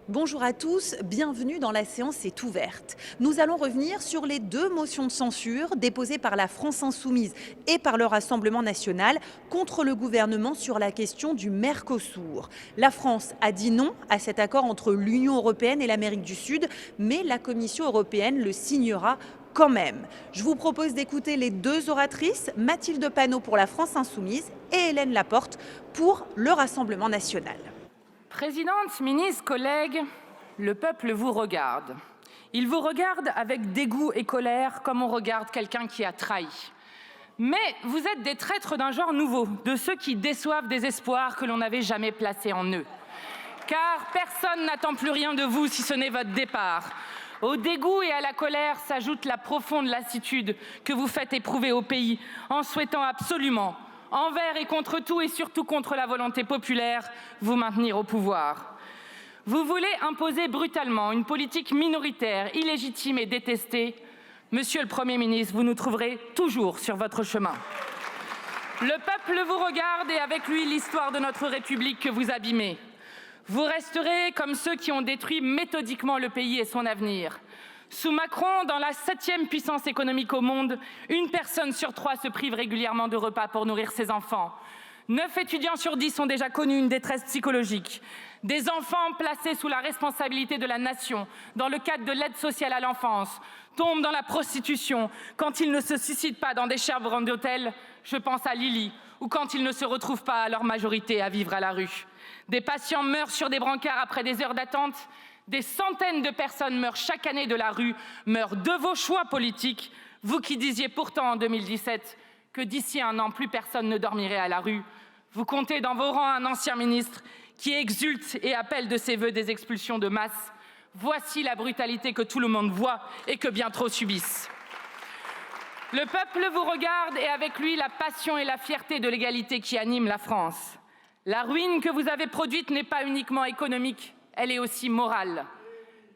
Bonjour à tous, bienvenue dans La séance est ouverte. Nous allons revenir sur les deux motions de censure déposées par la France Insoumise et par le Rassemblement national contre le gouvernement sur la question du Mercosur. La France a dit non à cet accord entre l'Union européenne et l'Amérique du Sud, mais la Commission européenne le signera quand même. Je vous propose d'écouter les deux oratrices, Mathilde Panot pour la France Insoumise et Hélène Laporte pour le Rassemblement national. Présidente, ministre, collègues, le peuple vous regarde. Il vous regarde avec dégoût et colère comme on regarde quelqu'un qui a trahi. Mais vous êtes des traîtres d'un genre nouveau, de ceux qui déçoivent des espoirs que l'on n'avait jamais placés en eux. Car personne n'attend plus rien de vous si ce n'est votre départ. Au dégoût et à la colère s'ajoute la profonde lassitude que vous faites éprouver au pays en souhaitant absolument, envers et contre tout et surtout contre la volonté populaire, vous maintenir au pouvoir. Vous voulez imposer brutalement une politique minoritaire, illégitime et détestée. Monsieur le Premier ministre, vous nous trouverez toujours sur votre chemin. Le peuple vous regarde et avec lui l'histoire de notre République que vous abîmez. Vous resterez comme ceux qui ont détruit méthodiquement le pays et son avenir. Sous Macron, dans la 7e puissance économique au monde, une personne sur 3 se prive régulièrement de repas pour nourrir ses enfants. 9 étudiants sur 10 ont déjà connu une détresse psychologique. Des enfants placés sous la responsabilité de la nation, dans le cadre de l'aide sociale à l'enfance, tombent dans la prostitution quand ils ne se suicident pas dans des chambres d'hôtel, je pense à Lily, ou quand ils ne se retrouvent pas à leur majorité à vivre à la rue. Des patients meurent sur des brancards après des heures d'attente. Des centaines de personnes meurent chaque année de la rue, meurent de vos choix politiques. Vous qui disiez pourtant en 2017 que d'ici un an, plus personne ne dormirait à la rue. Vous comptez dans vos rangs un ancien ministre qui exulte et appelle de ses voeux des expulsions de masse. Voici la brutalité que tout le monde voit et que bien trop subissent. Le peuple vous regarde et avec lui la passion et la fierté de l'égalité qui animent la France. La ruine que vous avez produite n'est pas uniquement économique. Elle est aussi morale.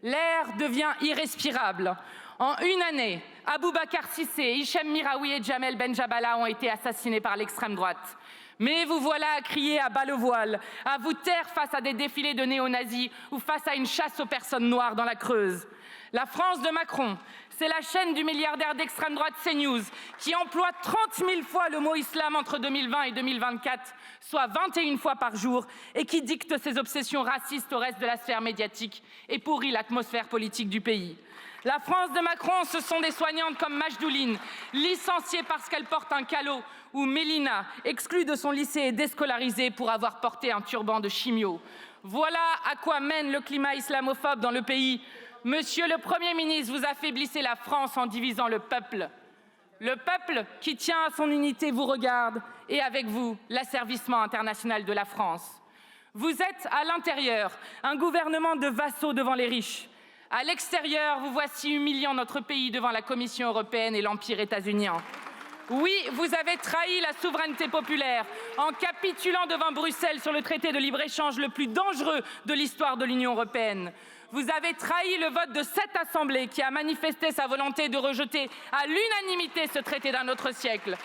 L'air devient irrespirable. En une année, Aboubacar Cissé, Hichem Miraoui et Jamel Benjabala ont été assassinés par l'extrême droite. Mais vous voilà à crier à bas le voile, à vous taire face à des défilés de néo-nazis ou face à une chasse aux personnes noires dans la Creuse. La France de Macron, c'est la chaîne du milliardaire d'extrême droite CNews qui emploie 30 000 fois le mot islam entre 2020 et 2024, soit 21 fois par jour, et qui dicte ses obsessions racistes au reste de la sphère médiatique et pourrit l'atmosphère politique du pays. La France de Macron, ce sont des soignantes comme Majdouline, licenciée parce qu'elle porte un calot, ou Mélina, exclue de son lycée et déscolarisée pour avoir porté un turban de chimio. Voilà à quoi mène le climat islamophobe dans le pays. Monsieur le Premier ministre, vous affaiblissez la France en divisant le peuple. Le peuple qui tient à son unité vous regarde et avec vous, l'asservissement international de la France. Vous êtes à l'intérieur un gouvernement de vassaux devant les riches. À l'extérieur, vous voici humiliant notre pays devant la Commission européenne et l'Empire états-unien. Oui, vous avez trahi la souveraineté populaire en capitulant devant Bruxelles sur le traité de libre-échange le plus dangereux de l'histoire de l'Union européenne. Vous avez trahi le vote de cette Assemblée qui a manifesté sa volonté de rejeter à l'unanimité ce traité d'un autre siècle.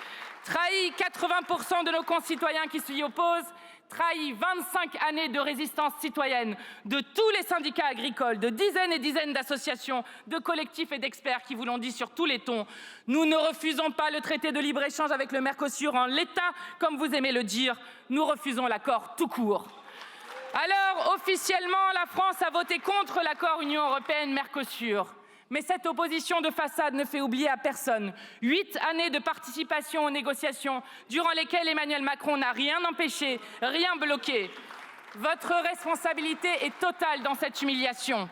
Trahi 80% de nos concitoyens qui s'y opposent. Trahi 25 années de résistance citoyenne de tous les syndicats agricoles, de dizaines et dizaines d'associations, de collectifs et d'experts qui vous l'ont dit sur tous les tons. Nous ne refusons pas le traité de libre-échange avec le Mercosur en l'état, comme vous aimez le dire. Nous refusons l'accord tout court. Alors, officiellement, la France a voté contre l'accord Union européenne-Mercosur. Mais cette opposition de façade ne fait oublier à personne 8 années de participation aux négociations durant lesquelles Emmanuel Macron n'a rien empêché, rien bloqué. Votre responsabilité est totale dans cette humiliation.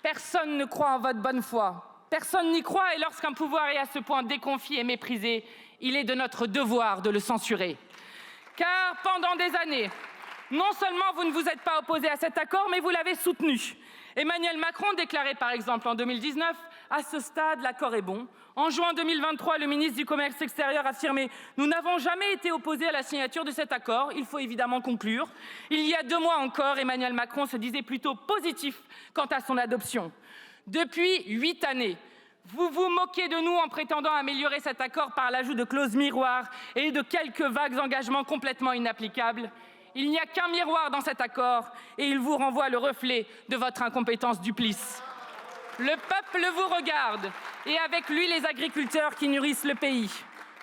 Personne ne croit en votre bonne foi. Personne n'y croit et lorsqu'un pouvoir est à ce point déconfié et méprisé, il est de notre devoir de le censurer. Car pendant des années, non seulement vous ne vous êtes pas opposé à cet accord, mais vous l'avez soutenu. Emmanuel Macron déclarait par exemple en 2019 « À ce stade, l'accord est bon ». En juin 2023, le ministre du Commerce extérieur affirmait « Nous n'avons jamais été opposés à la signature de cet accord, il faut évidemment conclure ». Il y a 2 mois encore, Emmanuel Macron se disait plutôt positif quant à son adoption. Depuis 8 années, vous vous moquez de nous en prétendant améliorer cet accord par l'ajout de clauses miroirs et de quelques vagues engagements complètement inapplicables. Il n'y a qu'un miroir dans cet accord et il vous renvoie le reflet de votre incompétence duplice. Le peuple vous regarde et avec lui les agriculteurs qui nourrissent le pays.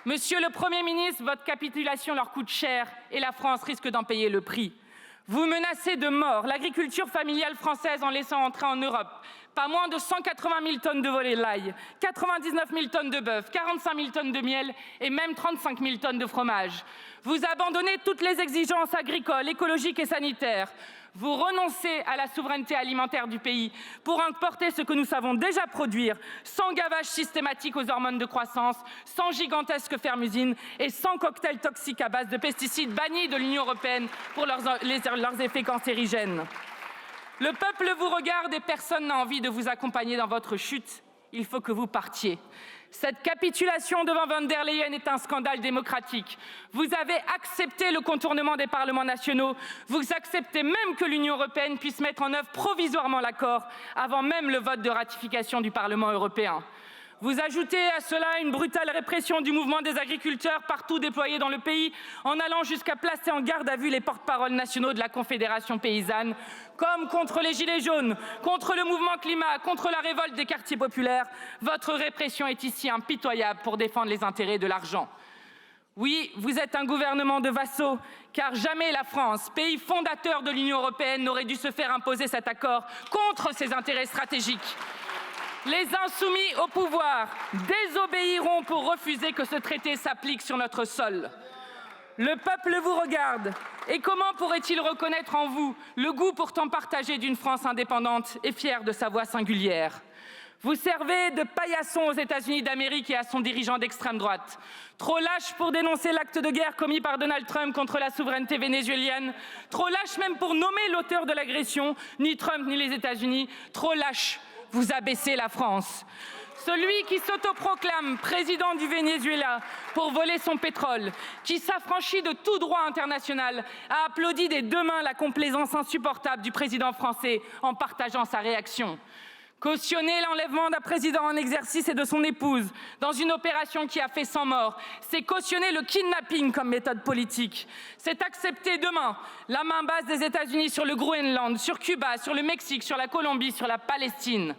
Monsieur le Premier ministre, votre capitulation leur coûte cher et la France risque d'en payer le prix. Vous menacez de mort l'agriculture familiale française en laissant entrer en Europe pas moins de 180 000 tonnes de volaille, 99 000 tonnes de bœuf, 45 000 tonnes de miel et même 35 000 tonnes de fromage. Vous abandonnez toutes les exigences agricoles, écologiques et sanitaires. Vous renoncez à la souveraineté alimentaire du pays pour importer ce que nous savons déjà produire, sans gavage systématique aux hormones de croissance, sans gigantesques fermes-usines et sans cocktails toxiques à base de pesticides bannis de l'Union européenne pour leurs effets cancérigènes. Le peuple vous regarde et personne n'a envie de vous accompagner dans votre chute. Il faut que vous partiez. Cette capitulation devant von der Leyen est un scandale démocratique. Vous avez accepté le contournement des parlements nationaux. Vous acceptez même que l'Union européenne puisse mettre en œuvre provisoirement l'accord avant même le vote de ratification du Parlement européen. Vous ajoutez à cela une brutale répression du mouvement des agriculteurs partout déployés dans le pays, en allant jusqu'à placer en garde à vue les porte-paroles nationaux de la Confédération paysanne. Comme contre les Gilets jaunes, contre le mouvement climat, contre la révolte des quartiers populaires, votre répression est ici impitoyable pour défendre les intérêts de l'argent. Oui, vous êtes un gouvernement de vassaux, car jamais la France, pays fondateur de l'Union européenne, n'aurait dû se faire imposer cet accord contre ses intérêts stratégiques. Les insoumis au pouvoir désobéiront pour refuser que ce traité s'applique sur notre sol. Le peuple vous regarde. Et comment pourrait-il reconnaître en vous le goût pourtant partagé d'une France indépendante et fière de sa voix singulière? Vous servez de paillasson aux États-Unis d'Amérique et à son dirigeant d'extrême droite. Trop lâche pour dénoncer l'acte de guerre commis par Donald Trump contre la souveraineté vénézuélienne. Trop lâche même pour nommer l'auteur de l'agression, ni Trump ni les États-Unis. Trop lâche. Vous abaissez la France. Celui qui s'autoproclame président du Venezuela pour voler son pétrole, qui s'affranchit de tout droit international, a applaudi des deux mains la complaisance insupportable du président français en partageant sa réaction. Cautionner l'enlèvement d'un président en exercice et de son épouse dans une opération qui a fait 100 morts, c'est cautionner le kidnapping comme méthode politique. C'est accepter demain la main basse des États-Unis sur le Groenland, sur Cuba, sur le Mexique, sur la Colombie, sur la Palestine.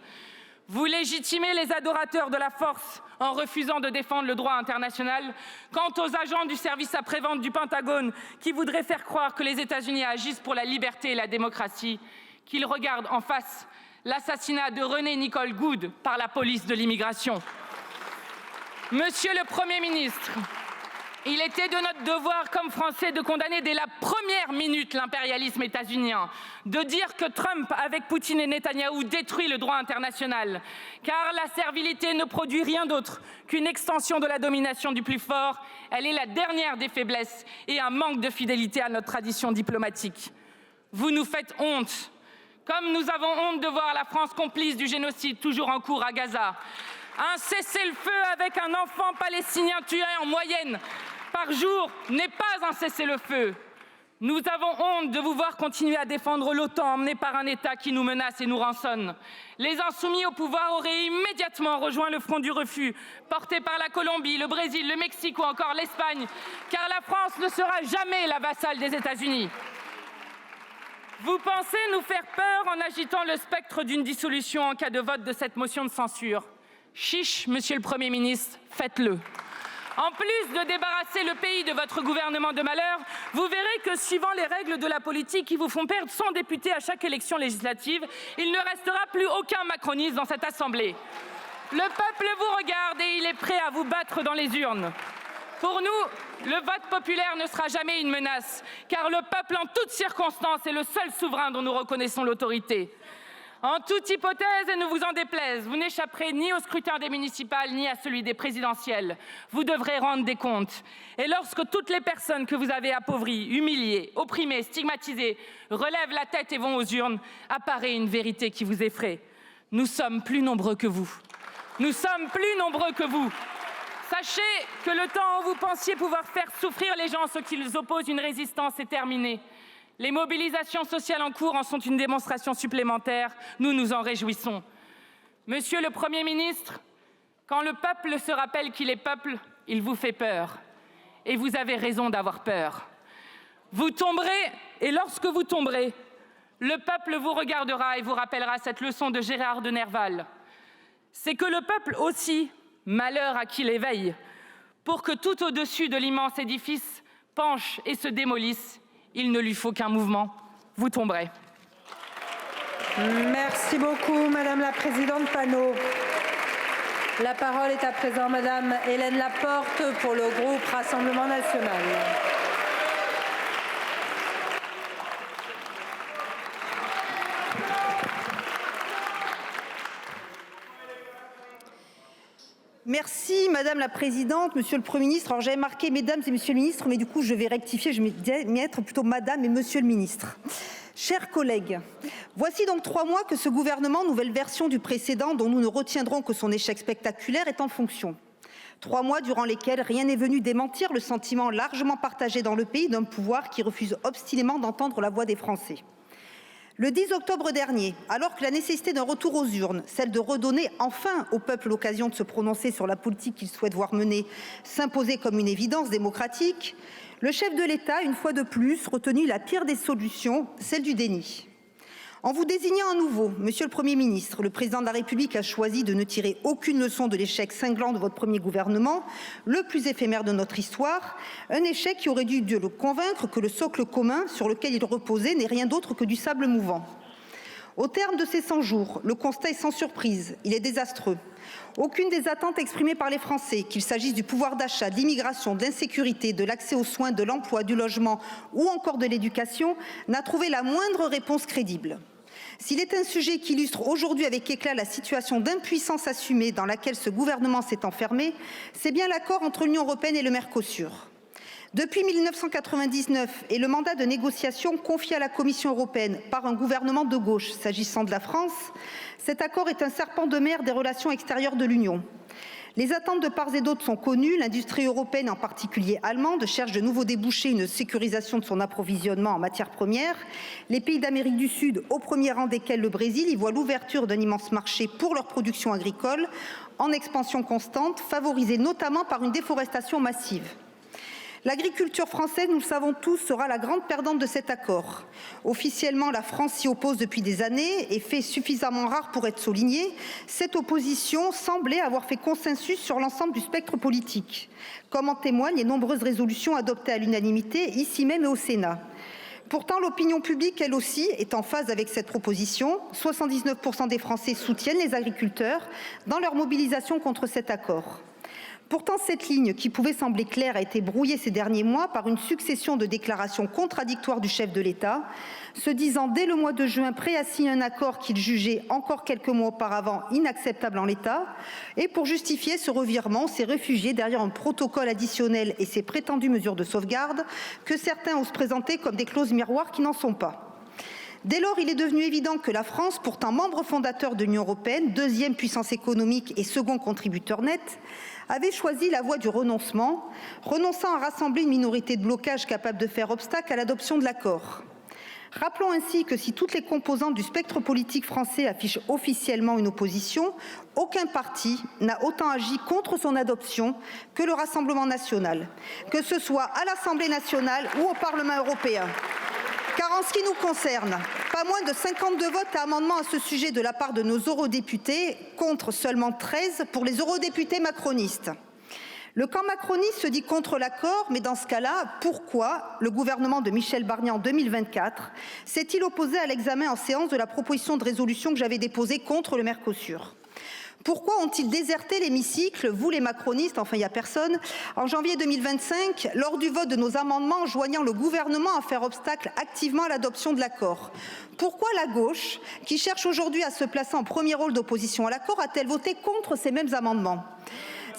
Vous légitimez les adorateurs de la force en refusant de défendre le droit international. Quant aux agents du service après-vente du Pentagone qui voudraient faire croire que les États-Unis agissent pour la liberté et la démocratie, qu'ils regardent en face l'assassinat de René Nicole Goud par la police de l'immigration. Monsieur le Premier ministre, il était de notre devoir comme Français de condamner dès la première minute l'impérialisme états-unien, de dire que Trump, avec Poutine et Netanyahou, détruit le droit international, car la servilité ne produit rien d'autre qu'une extension de la domination du plus fort. Elle est la dernière des faiblesses et un manque de fidélité à notre tradition diplomatique. Vous nous faites honte. Comme nous avons honte de voir la France complice du génocide toujours en cours à Gaza. Un cessez-le-feu avec un enfant palestinien tué en moyenne par jour n'est pas un cessez-le-feu. Nous avons honte de vous voir continuer à défendre l'OTAN emmené par un État qui nous menace et nous rançonne. Les insoumis au pouvoir auraient immédiatement rejoint le front du refus, porté par la Colombie, le Brésil, le Mexique ou encore l'Espagne, car la France ne sera jamais la vassale des États-Unis. Vous pensez nous faire peur en agitant le spectre d'une dissolution en cas de vote de cette motion de censure. Chiche, monsieur le Premier ministre, faites-le. En plus de débarrasser le pays de votre gouvernement de malheur, vous verrez que suivant les règles de la politique qui vous font perdre 100 députés à chaque élection législative, il ne restera plus aucun macroniste dans cette assemblée. Le peuple vous regarde et il est prêt à vous battre dans les urnes. Pour nous, le vote populaire ne sera jamais une menace, car le peuple, en toutes circonstances, est le seul souverain dont nous reconnaissons l'autorité. En toute hypothèse, et ne vous en déplaise, vous n'échapperez ni au scrutin des municipales, ni à celui des présidentielles. Vous devrez rendre des comptes. Et lorsque toutes les personnes que vous avez appauvries, humiliées, opprimées, stigmatisées, relèvent la tête et vont aux urnes, apparaît une vérité qui vous effraie. Nous sommes plus nombreux que vous. Nous sommes plus nombreux que vous. Sachez que le temps où vous pensiez pouvoir faire souffrir les gens, ceux qui les opposent, une résistance est terminé. Les mobilisations sociales en cours en sont une démonstration supplémentaire. Nous nous en réjouissons. Monsieur le Premier ministre, quand le peuple se rappelle qu'il est peuple, il vous fait peur. Et vous avez raison d'avoir peur. Vous tomberez et lorsque vous tomberez, le peuple vous regardera et vous rappellera cette leçon de Gérard de Nerval. C'est que le peuple aussi, malheur à qui l'éveille, pour que tout au-dessus de l'immense édifice penche et se démolisse, il ne lui faut qu'un mouvement. Vous tomberez. Merci beaucoup, Madame la Présidente Panot. La parole est à présent Madame Hélène Laporte pour le groupe Rassemblement national. Merci Madame la Présidente, Monsieur le Premier ministre. Alors j'avais marqué Mesdames et Messieurs le Ministre, mais du coup je vais rectifier, je vais mettre plutôt Madame et Monsieur le Ministre. Chers collègues, voici donc 3 mois que ce gouvernement, nouvelle version du précédent dont nous ne retiendrons que son échec spectaculaire, est en fonction. 3 mois durant lesquels rien n'est venu démentir le sentiment largement partagé dans le pays d'un pouvoir qui refuse obstinément d'entendre la voix des Français. Le 10 octobre dernier, alors que la nécessité d'un retour aux urnes, celle de redonner enfin au peuple l'occasion de se prononcer sur la politique qu'il souhaite voir mener, s'imposait comme une évidence démocratique, le chef de l'État, une fois de plus, retenu la pire des solutions, celle du déni. En vous désignant à nouveau, Monsieur le Premier ministre, le Président de la République a choisi de ne tirer aucune leçon de l'échec cinglant de votre premier gouvernement, le plus éphémère de notre histoire, un échec qui aurait dû le convaincre que le socle commun sur lequel il reposait n'est rien d'autre que du sable mouvant. Au terme de ces 100 jours, le constat est sans surprise, il est désastreux. Aucune des attentes exprimées par les Français, qu'il s'agisse du pouvoir d'achat, de l'immigration, de l'insécurité, de l'accès aux soins, de l'emploi, du logement ou encore de l'éducation, n'a trouvé la moindre réponse crédible. S'il est un sujet qui illustre aujourd'hui avec éclat la situation d'impuissance assumée dans laquelle ce gouvernement s'est enfermé, c'est bien l'accord entre l'Union européenne et le Mercosur. Depuis 1999 et le mandat de négociation confié à la Commission européenne par un gouvernement de gauche s'agissant de la France, cet accord est un serpent de mer des relations extérieures de l'Union. Les attentes de part et d'autre sont connues. L'industrie européenne, en particulier allemande, cherche de nouveaux débouchés, une sécurisation de son approvisionnement en matières premières. Les pays d'Amérique du Sud, au premier rang desquels le Brésil, y voient l'ouverture d'un immense marché pour leur production agricole, en expansion constante, favorisée notamment par une déforestation massive. L'agriculture française, nous le savons tous, sera la grande perdante de cet accord. Officiellement, la France s'y oppose depuis des années et fait suffisamment rare pour être soulignée. Cette opposition semblait avoir fait consensus sur l'ensemble du spectre politique, comme en témoignent les nombreuses résolutions adoptées à l'unanimité, ici même et au Sénat. Pourtant, l'opinion publique, elle aussi, est en phase avec cette proposition. 79% des Français soutiennent les agriculteurs dans leur mobilisation contre cet accord. Pourtant, cette ligne, qui pouvait sembler claire, a été brouillée ces derniers mois par une succession de déclarations contradictoires du chef de l'État, se disant dès le mois de juin prêt à signer un accord qu'il jugeait encore quelques mois auparavant inacceptable en l'état, et pour justifier ce revirement, s'est réfugié derrière un protocole additionnel et ses prétendues mesures de sauvegarde que certains osent présenter comme des clauses miroirs qui n'en sont pas. Dès lors, il est devenu évident que la France, pourtant membre fondateur de l'Union européenne, deuxième puissance économique et second contributeur net, avait choisi la voie du renoncement, renonçant à rassembler une minorité de blocage capable de faire obstacle à l'adoption de l'accord. Rappelons ainsi que si toutes les composantes du spectre politique français affichent officiellement une opposition, aucun parti n'a autant agi contre son adoption que le Rassemblement national, que ce soit à l'Assemblée nationale ou au Parlement européen. Car en ce qui nous concerne, pas moins de 52 votes à amendement à ce sujet de la part de nos eurodéputés, contre seulement 13 pour les eurodéputés macronistes. Le camp macroniste se dit contre l'accord, mais dans ce cas-là, pourquoi le gouvernement de Michel Barnier en 2024 s'est-il opposé à l'examen en séance de la proposition de résolution que j'avais déposée contre le Mercosur ? Pourquoi ont-ils déserté l'hémicycle, vous les macronistes, enfin il n'y a personne, en janvier 2025, lors du vote de nos amendements enjoignant le gouvernement à faire obstacle activement à l'adoption de l'accord? Pourquoi la gauche, qui cherche aujourd'hui à se placer en premier rôle d'opposition à l'accord, a-t-elle voté contre ces mêmes amendements?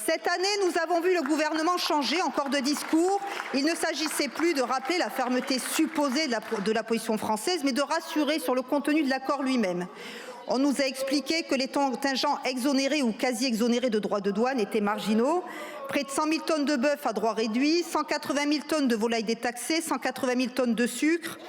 Cette année, nous avons vu le gouvernement changer encore de discours. Il ne s'agissait plus de rappeler la fermeté supposée de la position française, mais de rassurer sur le contenu de l'accord lui-même. On nous a expliqué que les contingents exonérés ou quasi exonérés de droits de douane étaient marginaux. Près de 100 000 tonnes de bœuf à droit réduit, 180 000 tonnes de volailles détaxées, 180 000 tonnes de sucre.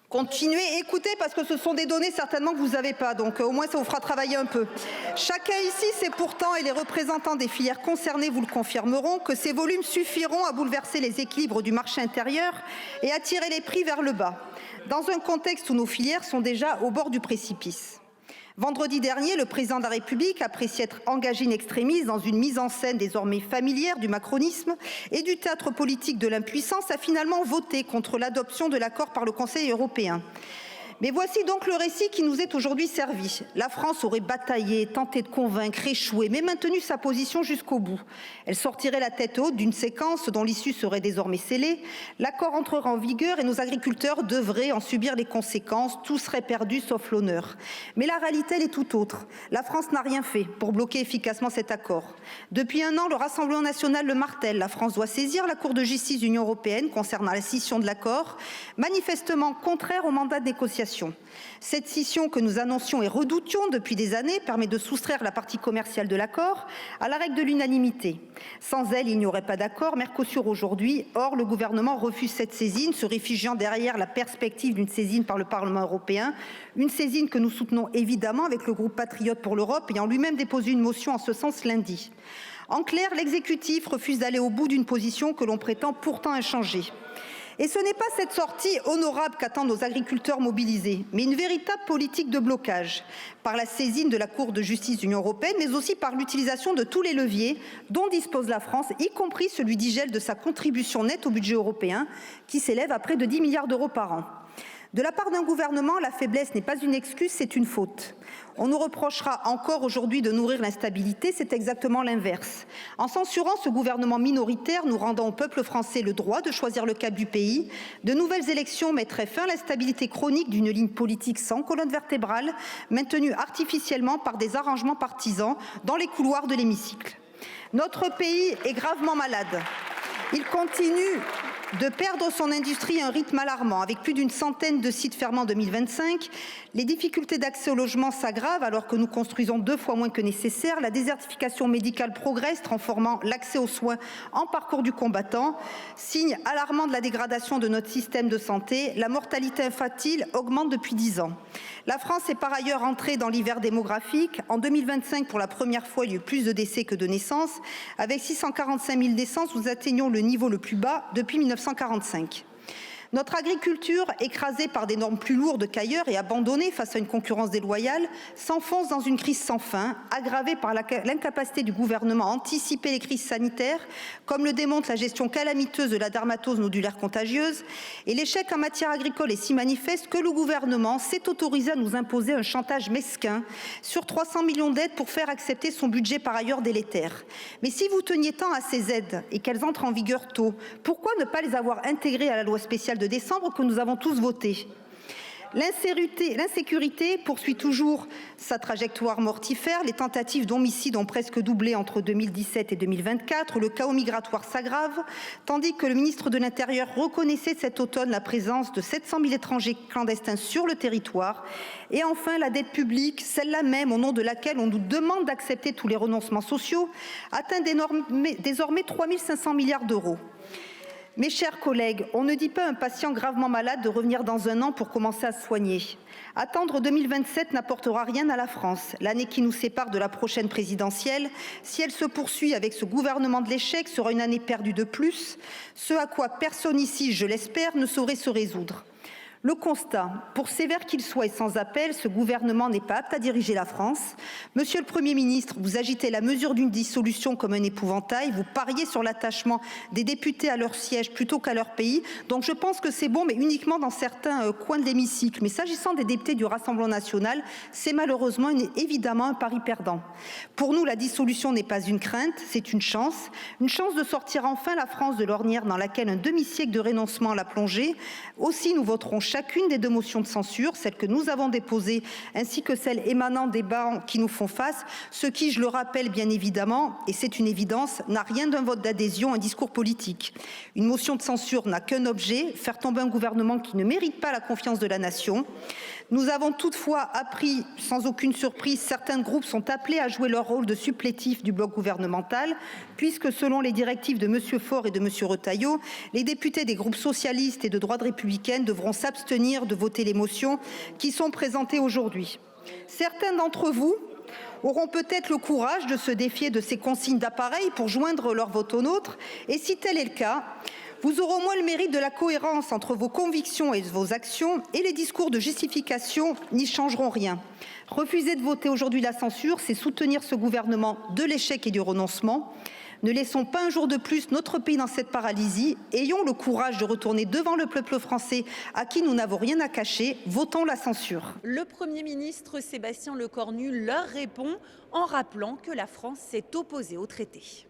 Continuez, écoutez, parce que ce sont des données certainement que vous n'avez pas, donc au moins ça vous fera travailler un peu. Chacun ici sait pourtant, et les représentants des filières concernées vous le confirmeront, que ces volumes suffiront à bouleverser les équilibres du marché intérieur et à tirer les prix vers le bas, dans un contexte où nos filières sont déjà au bord du précipice. Vendredi dernier, le président de la République appréciait être engagé in extremis dans une mise en scène désormais familière du macronisme et du théâtre politique de l'impuissance, a finalement voté contre l'adoption de l'accord par le Conseil européen. Mais voici donc le récit qui nous est aujourd'hui servi. La France aurait bataillé, tenté de convaincre, échoué, mais maintenu sa position jusqu'au bout. Elle sortirait la tête haute d'une séquence dont l'issue serait désormais scellée. L'accord entrera en vigueur et nos agriculteurs devraient en subir les conséquences. Tout serait perdu sauf l'honneur. Mais la réalité, elle est tout autre. La France n'a rien fait pour bloquer efficacement cet accord. Depuis un an, le Rassemblement national le martèle. La France doit saisir la Cour de justice de l'Union européenne concernant la scission de l'accord, manifestement contraire au mandat de négociation. Cette scission que nous annoncions et redoutions depuis des années permet de soustraire la partie commerciale de l'accord à la règle de l'unanimité. Sans elle, il n'y aurait pas d'accord Mercosur aujourd'hui. Or, le gouvernement refuse cette saisine, se réfugiant derrière la perspective d'une saisine par le Parlement européen, une saisine que nous soutenons évidemment avec le groupe Patriotes pour l'Europe, ayant lui-même déposé une motion en ce sens lundi. En clair, l'exécutif refuse d'aller au bout d'une position que l'on prétend pourtant inchangée. Et ce n'est pas cette sortie honorable qu'attendent nos agriculteurs mobilisés, mais une véritable politique de blocage, par la saisine de la Cour de justice de l'Union européenne, mais aussi par l'utilisation de tous les leviers dont dispose la France, y compris celui du gel de sa contribution nette au budget européen, qui s'élève à près de 10 milliards d'euros par an. De la part d'un gouvernement, la faiblesse n'est pas une excuse, c'est une faute. On nous reprochera encore aujourd'hui de nourrir l'instabilité, c'est exactement l'inverse. En censurant ce gouvernement minoritaire, nous rendons au peuple français le droit de choisir le cap du pays. De nouvelles élections mettraient fin à l'instabilité chronique d'une ligne politique sans colonne vertébrale, maintenue artificiellement par des arrangements partisans dans les couloirs de l'hémicycle. Notre pays est gravement malade. Il continue de perdre son industrie à un rythme alarmant, avec plus d'une centaine de sites fermés en 2025. Les difficultés d'accès au logement s'aggravent alors que nous construisons 2 fois moins que nécessaire. La désertification médicale progresse, transformant l'accès aux soins en parcours du combattant. Signe alarmant de la dégradation de notre système de santé, la mortalité infantile augmente depuis 10 ans. La France est par ailleurs entrée dans l'hiver démographique. En 2025, pour la première fois, il y a eu plus de décès que de naissances. Avec 645 000 naissances, nous atteignons le niveau le plus bas depuis 1945. Notre agriculture, écrasée par des normes plus lourdes qu'ailleurs et abandonnée face à une concurrence déloyale, s'enfonce dans une crise sans fin, aggravée par l'incapacité du gouvernement à anticiper les crises sanitaires, comme le démontre la gestion calamiteuse de la dermatose nodulaire contagieuse. Et l'échec en matière agricole est si manifeste que le gouvernement s'est autorisé à nous imposer un chantage mesquin sur 300 millions d'aides pour faire accepter son budget par ailleurs délétère. Mais si vous teniez tant à ces aides et qu'elles entrent en vigueur tôt, pourquoi ne pas les avoir intégrées à la loi spéciale de décembre que nous avons tous voté? L'insécurité poursuit toujours sa trajectoire mortifère. Les tentatives d'homicide ont presque doublé entre 2017 et 2024. Le chaos migratoire s'aggrave, tandis que le ministre de l'Intérieur reconnaissait cet automne la présence de 700 000 étrangers clandestins sur le territoire. Et enfin, la dette publique, celle-là même au nom de laquelle on nous demande d'accepter tous les renoncements sociaux, atteint désormais 3 500 milliards d'euros. Mes chers collègues, on ne dit pas à un patient gravement malade de revenir dans un an pour commencer à se soigner. Attendre 2027 n'apportera rien à la France. L'année qui nous sépare de la prochaine présidentielle, si elle se poursuit avec ce gouvernement de l'échec, sera une année perdue de plus, ce à quoi personne ici, je l'espère, ne saurait se résoudre. Le constat, pour sévère qu'il soit et sans appel, ce gouvernement n'est pas apte à diriger la France. Monsieur le Premier ministre, vous agitez la mesure d'une dissolution comme un épouvantail, vous pariez sur l'attachement des députés à leur siège plutôt qu'à leur pays. Donc je pense que c'est bon, mais uniquement dans certains coins de l'hémicycle. Mais s'agissant des députés du Rassemblement national, c'est malheureusement évidemment un pari perdant. Pour nous, la dissolution n'est pas une crainte, c'est une chance de sortir enfin la France de l'ornière dans laquelle un demi-siècle de renoncement l'a plongée. Aussi, nous voterons chacune des 2 motions de censure, celle que nous avons déposée ainsi que celle émanant des bancs qui nous font face, ce qui, je le rappelle bien évidemment, et c'est une évidence, n'a rien d'un vote d'adhésion, un discours politique. Une motion de censure n'a qu'un objet, faire tomber un gouvernement qui ne mérite pas la confiance de la nation. Nous avons toutefois appris, sans aucune surprise, certains groupes sont appelés à jouer leur rôle de supplétifs du bloc gouvernemental, puisque selon les directives de M. Faure et de M. Retailleau, les députés des groupes socialistes et de droite républicaine devront s'abstenir de voter les motions qui sont présentées aujourd'hui. Certains d'entre vous auront peut-être le courage de se défier de ces consignes d'appareil pour joindre leur vote au nôtre, et si tel est le cas, vous aurez au moins le mérite de la cohérence entre vos convictions et vos actions, et les discours de justification n'y changeront rien. Refuser de voter aujourd'hui la censure, c'est soutenir ce gouvernement de l'échec et du renoncement. Ne laissons pas un jour de plus notre pays dans cette paralysie. Ayons le courage de retourner devant le peuple français à qui nous n'avons rien à cacher. Votons la censure. Le Premier ministre Sébastien Lecornu leur répond en rappelant que la France s'est opposée au traité.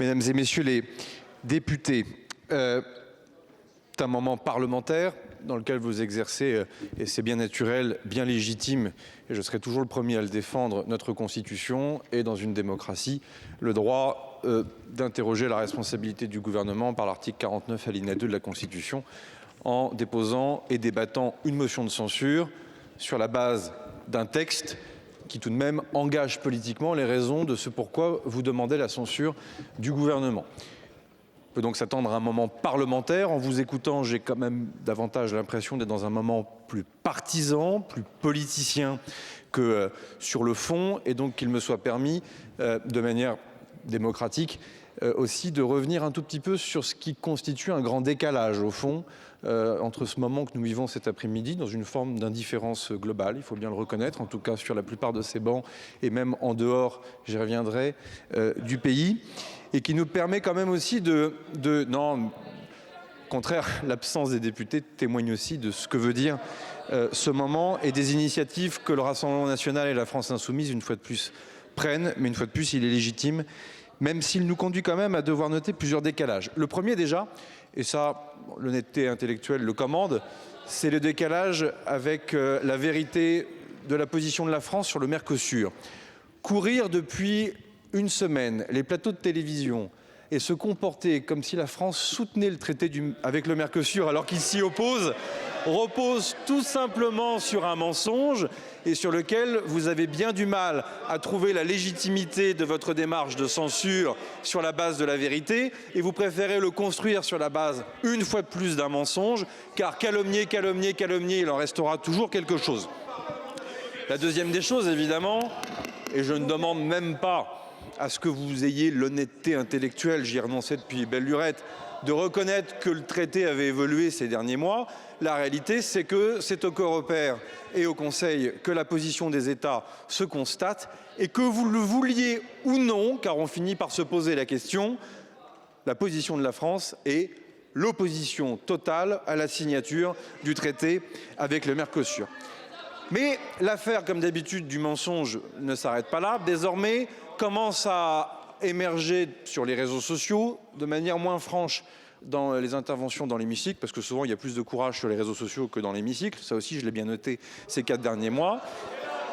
Mesdames et messieurs les députés, c'est un moment parlementaire dans lequel vous exercez, et c'est bien naturel, bien légitime, et je serai toujours le premier à le défendre, notre Constitution et dans une démocratie, le droit d'interroger la responsabilité du gouvernement par l'article 49 alinéa 2 de la Constitution en déposant et débattant une motion de censure sur la base d'un texte qui tout de même engage politiquement les raisons de ce pourquoi vous demandez la censure du gouvernement. On peut donc s'attendre à un moment parlementaire. En vous écoutant, j'ai quand même davantage l'impression d'être dans un moment plus partisan, plus politicien que sur le fond, et donc qu'il me soit permis, de manière démocratique, aussi de revenir un tout petit peu sur ce qui constitue un grand décalage, au fond, entre ce moment que nous vivons cet après-midi, dans une forme d'indifférence globale, il faut bien le reconnaître, en tout cas sur la plupart de ces bancs, et même en dehors, j'y reviendrai, du pays, et qui nous permet quand même aussi non, au contraire, l'absence des députés témoigne aussi de ce que veut dire ce moment et des initiatives que le Rassemblement national et la France insoumise, une fois de plus, prennent, mais une fois de plus, il est légitime, même s'il nous conduit quand même à devoir noter plusieurs décalages. Le premier déjà, et ça, l'honnêteté intellectuelle le commande, c'est le décalage avec la vérité de la position de la France sur le Mercosur. Courir depuis une semaine les plateaux de télévision et se comporter comme si la France soutenait le traité avec le Mercosur alors qu'il s'y oppose, repose tout simplement sur un mensonge et sur lequel vous avez bien du mal à trouver la légitimité de votre démarche de censure sur la base de la vérité, et vous préférez le construire sur la base, une fois de plus, d'un mensonge, car calomnier, calomnier, calomnier, il en restera toujours quelque chose. La deuxième des choses, évidemment, et je ne demande même pas à ce que vous ayez l'honnêteté intellectuelle, j'y renonçais depuis belle lurette, de reconnaître que le traité avait évolué ces derniers mois. La réalité, c'est que c'est au Coreper et au Conseil que la position des États se constate, et que vous le vouliez ou non, car on finit par se poser la question, la position de la France est l'opposition totale à la signature du traité avec le Mercosur. Mais l'affaire, comme d'habitude, du mensonge ne s'arrête pas là. Désormais, commence à émerger sur les réseaux sociaux de manière moins franche dans les interventions dans l'hémicycle, parce que souvent il y a plus de courage sur les réseaux sociaux que dans l'hémicycle, ça aussi je l'ai bien noté ces 4 derniers mois,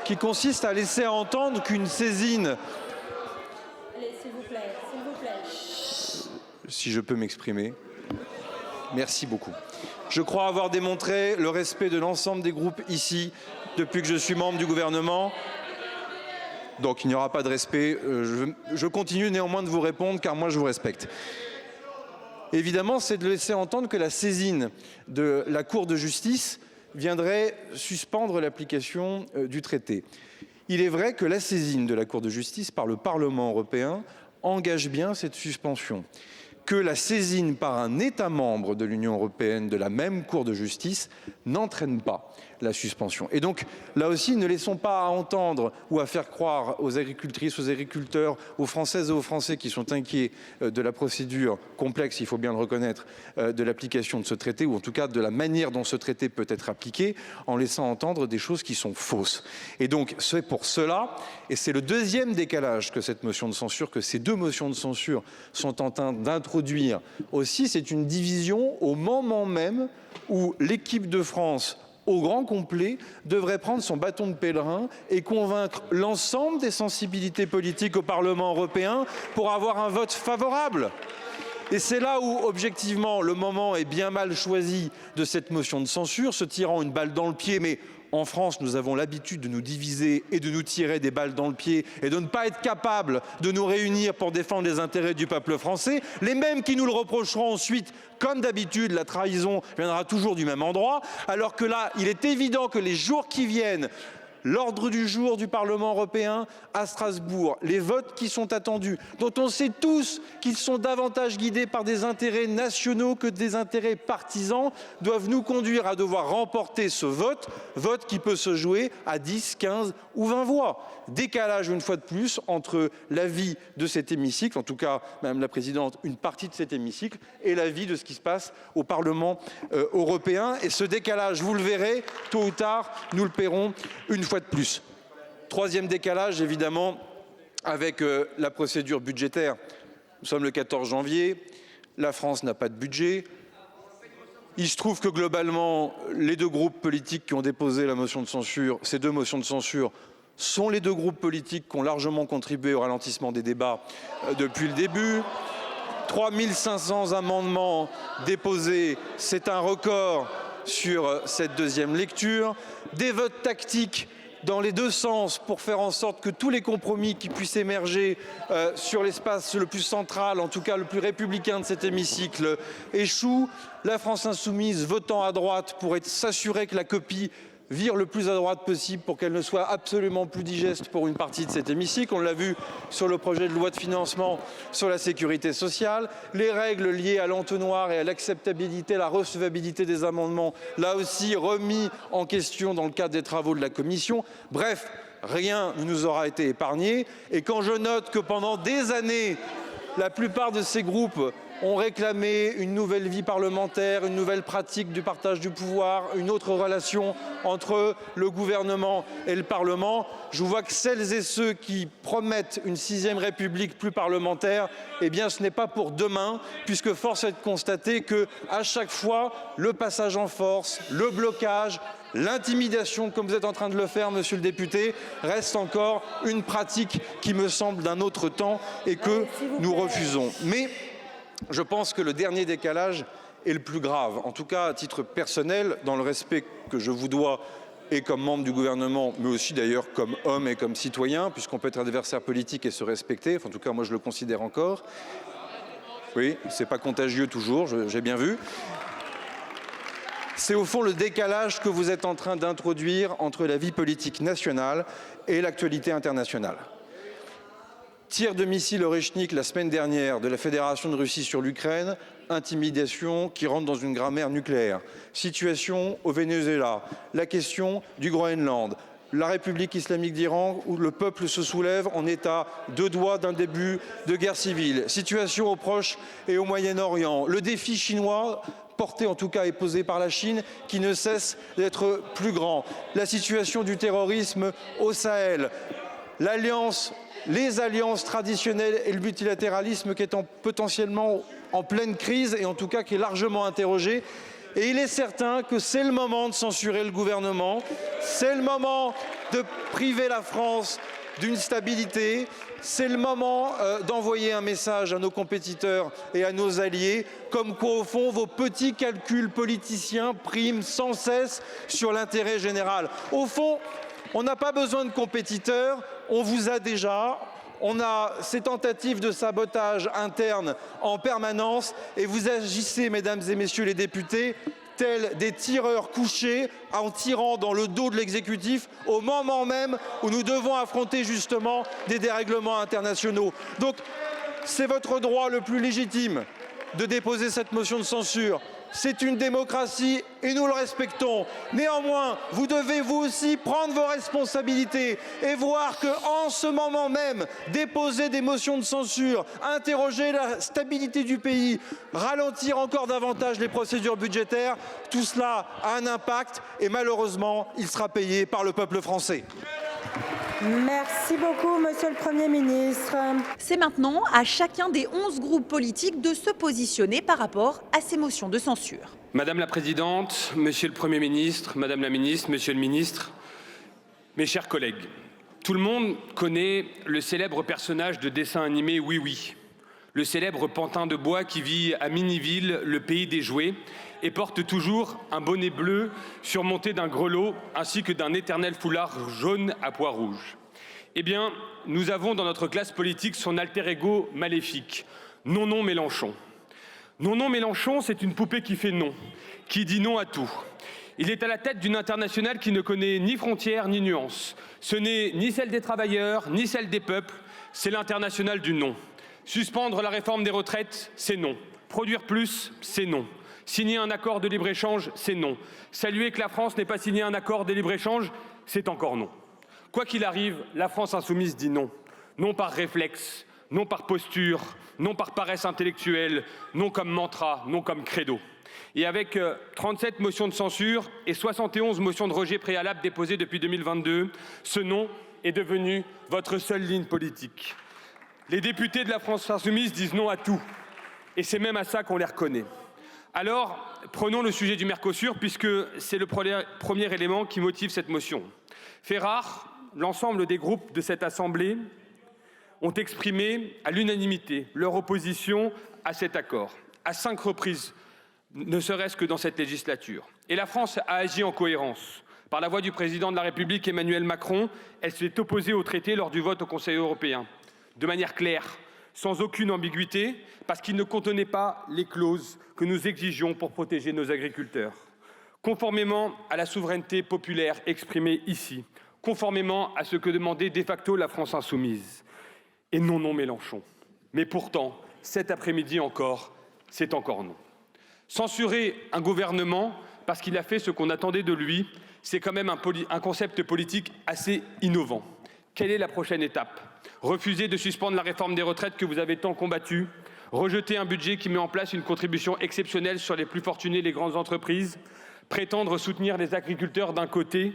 qui consiste à laisser entendre qu'une saisine... S'il vous plaît. Si je peux m'exprimer. Merci beaucoup. Je crois avoir démontré le respect de l'ensemble des groupes ici depuis que je suis membre du gouvernement. Donc il n'y aura pas de respect. Je continue néanmoins de vous répondre car moi je vous respecte. Évidemment, c'est de laisser entendre que la saisine de la Cour de justice viendrait suspendre l'application du traité. Il est vrai que la saisine de la Cour de justice par le Parlement européen engage bien cette suspension. Que la saisine par un État membre de l'Union européenne de la même Cour de justice n'entraîne pas la suspension. Et donc, là aussi, ne laissons pas à entendre ou à faire croire aux agricultrices, aux agriculteurs, aux Françaises et aux Français qui sont inquiets de la procédure complexe, il faut bien le reconnaître, de l'application de ce traité, ou en tout cas de la manière dont ce traité peut être appliqué, en laissant entendre des choses qui sont fausses. Et donc, c'est pour cela, et c'est le deuxième décalage que cette motion de censure, que ces deux motions de censure sont en train d'introduire aussi, c'est une division au moment même où l'équipe de France au grand complet, devrait prendre son bâton de pèlerin et convaincre l'ensemble des sensibilités politiques au Parlement européen pour avoir un vote favorable. Et c'est là où, objectivement, le moment est bien mal choisi de cette motion de censure, se tirant une balle dans le pied, mais en France, nous avons l'habitude de nous diviser et de nous tirer des balles dans le pied et de ne pas être capables de nous réunir pour défendre les intérêts du peuple français. Les mêmes qui nous le reprocheront ensuite, comme d'habitude, la trahison viendra toujours du même endroit, alors que là, il est évident que les jours qui viennent, l'ordre du jour du Parlement européen à Strasbourg, les votes qui sont attendus, dont on sait tous qu'ils sont davantage guidés par des intérêts nationaux que des intérêts partisans, doivent nous conduire à devoir remporter ce vote qui peut se jouer à 10, 15 ou 20 voix. Décalage une fois de plus entre l'avis de cet hémicycle, en tout cas, Madame la Présidente, une partie de cet hémicycle, et l'avis de ce qui se passe au Parlement européen. Et ce décalage, vous le verrez, tôt ou tard, nous le paierons une fois de plus. Troisième décalage, évidemment, avec la procédure budgétaire. Nous sommes le 14 janvier, la France n'a pas de budget. Il se trouve que globalement, les deux groupes politiques qui ont déposé la motion de censure, ces deux motions de censure, sont les deux groupes politiques qui ont largement contribué au ralentissement des débats depuis le début. 3500 amendements déposés, c'est un record sur cette deuxième lecture. Des votes tactiques dans les deux sens pour faire en sorte que tous les compromis qui puissent émerger sur l'espace le plus central, en tout cas le plus républicain de cet hémicycle, échouent. La France insoumise votant à droite pour s'assurer que la copie vire le plus à droite possible pour qu'elle ne soit absolument plus digeste pour une partie de cet hémicycle. On l'a vu sur le projet de loi de financement sur la sécurité sociale. Les règles liées à l'entonnoir et à l'acceptabilité, la recevabilité des amendements, là aussi remis en question dans le cadre des travaux de la Commission. Bref, rien ne nous aura été épargné. Et quand je note que pendant des années, la plupart de ces groupes ont réclamé une nouvelle vie parlementaire, une nouvelle pratique du partage du pouvoir, une autre relation entre le gouvernement et le Parlement. Je vois que celles et ceux qui promettent une 6e République plus parlementaire, eh bien ce n'est pas pour demain, puisque force est de constater que à chaque fois, le passage en force, le blocage, l'intimidation, comme vous êtes en train de le faire, monsieur le député, reste encore une pratique qui me semble d'un autre temps et que nous refusons. Mais je pense que le dernier décalage est le plus grave, en tout cas à titre personnel, dans le respect que je vous dois et comme membre du gouvernement, mais aussi d'ailleurs comme homme et comme citoyen, puisqu'on peut être adversaire politique et se respecter, enfin, en tout cas moi je le considère encore. Oui, c'est pas contagieux toujours, j'ai bien vu. C'est au fond le décalage que vous êtes en train d'introduire entre la vie politique nationale et l'actualité internationale. Tir de missile Oreschnik la semaine dernière de la Fédération de Russie sur l'Ukraine, intimidation qui rentre dans une grammaire nucléaire. Situation au Venezuela, la question du Groenland, la République islamique d'Iran où le peuple se soulève en état deux doigts d'un début de guerre civile. Situation au Proche et au Moyen-Orient, le défi chinois porté en tout cas et posé par la Chine qui ne cesse d'être plus grand. La situation du terrorisme au Sahel, les alliances traditionnelles et le multilatéralisme qui est potentiellement en pleine crise et en tout cas qui est largement interrogé. Et il est certain que c'est le moment de censurer le gouvernement, c'est le moment de priver la France d'une stabilité, c'est le moment d'envoyer un message à nos compétiteurs et à nos alliés, comme quoi au fond vos petits calculs politiciens priment sans cesse sur l'intérêt général. Au fond, on n'a pas besoin de compétiteurs, on vous a déjà, on a ces tentatives de sabotage interne en permanence et vous agissez, mesdames et messieurs les députés, tels des tireurs couchés en tirant dans le dos de l'exécutif au moment même où nous devons affronter justement des dérèglements internationaux. Donc c'est votre droit le plus légitime de déposer cette motion de censure. C'est une démocratie et nous le respectons. Néanmoins, vous devez vous aussi prendre vos responsabilités et voir qu'en ce moment même, déposer des motions de censure, interroger la stabilité du pays, ralentir encore davantage les procédures budgétaires, tout cela a un impact et malheureusement, il sera payé par le peuple français. Merci beaucoup, Monsieur le Premier ministre. C'est maintenant à chacun des 11 groupes politiques de se positionner par rapport à ces motions de censure. Madame la Présidente, Monsieur le Premier ministre, Madame la Ministre, Monsieur le Ministre, mes chers collègues, tout le monde connaît le célèbre personnage de dessin animé Oui Oui. le célèbre pantin de bois qui vit à Miniville, le pays des jouets, et porte toujours un bonnet bleu surmonté d'un grelot ainsi que d'un éternel foulard jaune à pois rouges. Eh bien, nous avons dans notre classe politique son alter ego maléfique, Non Mélenchon. Non Mélenchon, c'est une poupée qui fait non, qui dit non à tout. Il est à la tête d'une internationale qui ne connaît ni frontières ni nuances. Ce n'est ni celle des travailleurs, ni celle des peuples, c'est l'internationale du non. Suspendre la réforme des retraites, c'est non. Produire plus, c'est non. Signer un accord de libre-échange, c'est non. Saluer que la France n'ait pas signé un accord de libre-échange, c'est encore non. Quoi qu'il arrive, la France insoumise dit non. Non par réflexe, non par posture, non par paresse intellectuelle, non comme mantra, non comme credo. Et avec 37 motions de censure et 71 motions de rejet préalables déposées depuis 2022, ce non est devenu votre seule ligne politique. Les députés de la France insoumise disent non à tout. Et c'est même à ça qu'on les reconnaît. Alors, prenons le sujet du Mercosur, puisque c'est le premier élément qui motive cette motion. Fait rare, l'ensemble des groupes de cette Assemblée ont exprimé à l'unanimité leur opposition à cet accord, à 5 reprises, ne serait-ce que dans cette législature. Et la France a agi en cohérence. Par la voix du président de la République, Emmanuel Macron, elle s'est opposée au traité lors du vote au Conseil européen, de manière claire, sans aucune ambiguïté, parce qu'il ne contenait pas les clauses que nous exigions pour protéger nos agriculteurs. Conformément à la souveraineté populaire exprimée ici, conformément à ce que demandait de facto la France insoumise. Et non Mélenchon. Mais pourtant, cet après-midi encore, c'est encore non. Censurer un gouvernement parce qu'il a fait ce qu'on attendait de lui, c'est quand même un concept politique assez innovant. Quelle est la prochaine étape ? Refuser de suspendre la réforme des retraites que vous avez tant combattue, rejeter un budget qui met en place une contribution exceptionnelle sur les plus fortunés et les grandes entreprises, prétendre soutenir les agriculteurs d'un côté,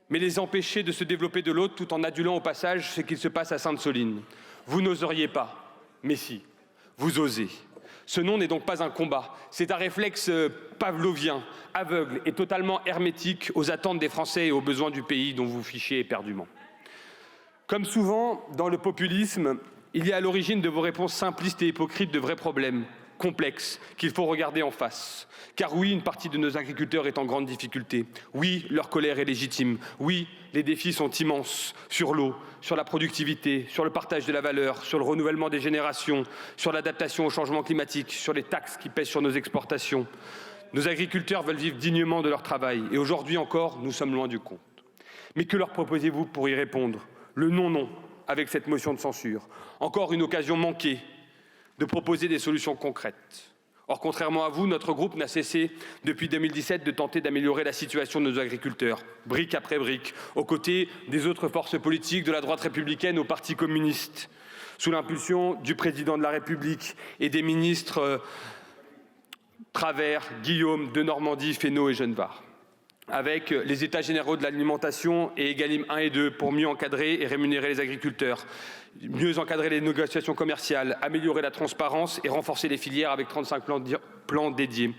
mais les empêcher de se développer de l'autre tout en adulant au passage ce qu'il se passe à Sainte-Soline. Vous n'oseriez pas, mais si, vous osez. Ce non n'est donc pas un combat, c'est un réflexe pavlovien, aveugle et totalement hermétique aux attentes des Français et aux besoins du pays dont vous fichez éperdument. Comme souvent, dans le populisme, il y a à l'origine de vos réponses simplistes et hypocrites de vrais problèmes, complexes, qu'il faut regarder en face. Car oui, une partie de nos agriculteurs est en grande difficulté. Oui, leur colère est légitime. Oui, les défis sont immenses sur l'eau, sur la productivité, sur le partage de la valeur, sur le renouvellement des générations, sur l'adaptation au changement climatique, sur les taxes qui pèsent sur nos exportations. Nos agriculteurs veulent vivre dignement de leur travail. Et aujourd'hui encore, nous sommes loin du compte. Mais que leur proposez-vous pour y répondre ? Le non, avec cette motion de censure. Encore une occasion manquée de proposer des solutions concrètes. Or, contrairement à vous, notre groupe n'a cessé depuis 2017 de tenter d'améliorer la situation de nos agriculteurs, brique après brique, aux côtés des autres forces politiques, de la droite républicaine au Parti communiste, sous l'impulsion du président de la République et des ministres Travers, Guillaume, Denormandie, Fesneau et Genevard. Avec les états généraux de l'alimentation et Egalim 1 et 2 pour mieux encadrer et rémunérer les agriculteurs, mieux encadrer les négociations commerciales, améliorer la transparence et renforcer les filières avec 35 plans dédiés.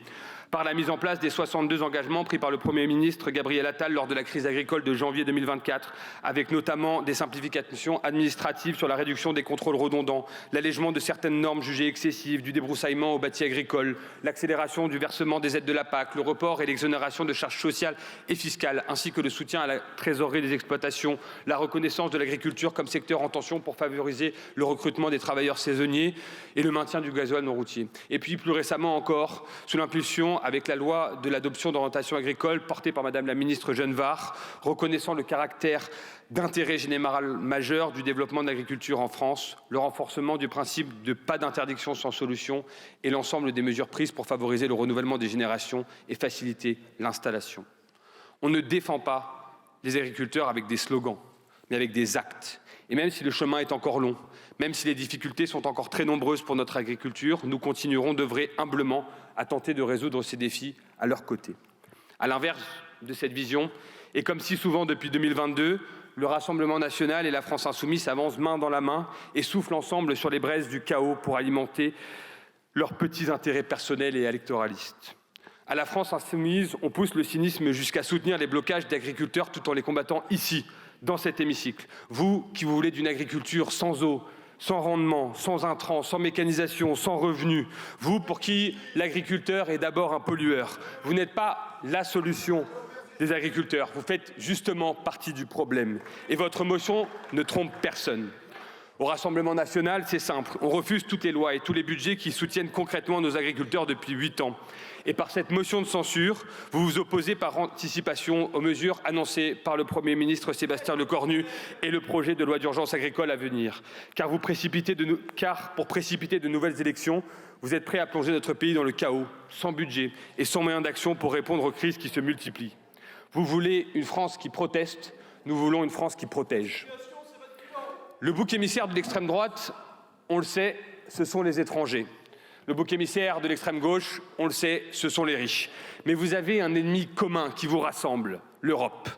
Par la mise en place des 62 engagements pris par le Premier ministre Gabriel Attal lors de la crise agricole de janvier 2024, avec notamment des simplifications administratives sur la réduction des contrôles redondants, l'allègement de certaines normes jugées excessives, du débroussaillement au bâti agricole, l'accélération du versement des aides de la PAC, le report et l'exonération de charges sociales et fiscales, ainsi que le soutien à la trésorerie des exploitations, la reconnaissance de l'agriculture comme secteur en tension pour favoriser le recrutement des travailleurs saisonniers et le maintien du gasoil non routier. Et puis plus récemment encore, sous l'impulsion avec la loi de l'adoption d'orientation agricole portée par Madame la ministre Genevard, reconnaissant le caractère d'intérêt général majeur du développement de l'agriculture en France, le renforcement du principe de pas d'interdiction sans solution et l'ensemble des mesures prises pour favoriser le renouvellement des générations et faciliter l'installation. On ne défend pas les agriculteurs avec des slogans, mais avec des actes. Et même si le chemin est encore long, même si les difficultés sont encore très nombreuses pour notre agriculture, nous continuerons d'œuvrer humblement à tenter de résoudre ces défis à leur côté. À l'inverse de cette vision, et comme si souvent depuis 2022, le Rassemblement national et la France insoumise avancent main dans la main et soufflent ensemble sur les braises du chaos pour alimenter leurs petits intérêts personnels et électoralistes. À la France insoumise, on pousse le cynisme jusqu'à soutenir les blocages d'agriculteurs tout en les combattant ici, dans cet hémicycle. Vous qui voulez d'une agriculture sans eau, sans rendement, sans intrants, sans mécanisation, sans revenus. Vous, pour qui l'agriculteur est d'abord un pollueur. Vous n'êtes pas la solution des agriculteurs. Vous faites justement partie du problème. Et votre motion ne trompe personne. Au Rassemblement national, c'est simple. On refuse toutes les lois et tous les budgets qui soutiennent concrètement nos agriculteurs depuis 8 ans. Et par cette motion de censure, vous vous opposez par anticipation aux mesures annoncées par le Premier ministre Sébastien Lecornu et le projet de loi d'urgence agricole à venir. Car pour précipiter de nouvelles élections, vous êtes prêts à plonger notre pays dans le chaos, sans budget et sans moyens d'action pour répondre aux crises qui se multiplient. Vous voulez une France qui proteste, nous voulons une France qui protège. Le bouc émissaire de l'extrême droite, on le sait, ce sont les étrangers. Le bouc émissaire de l'extrême gauche, on le sait, ce sont les riches. Mais vous avez un ennemi commun qui vous rassemble, l'Europe.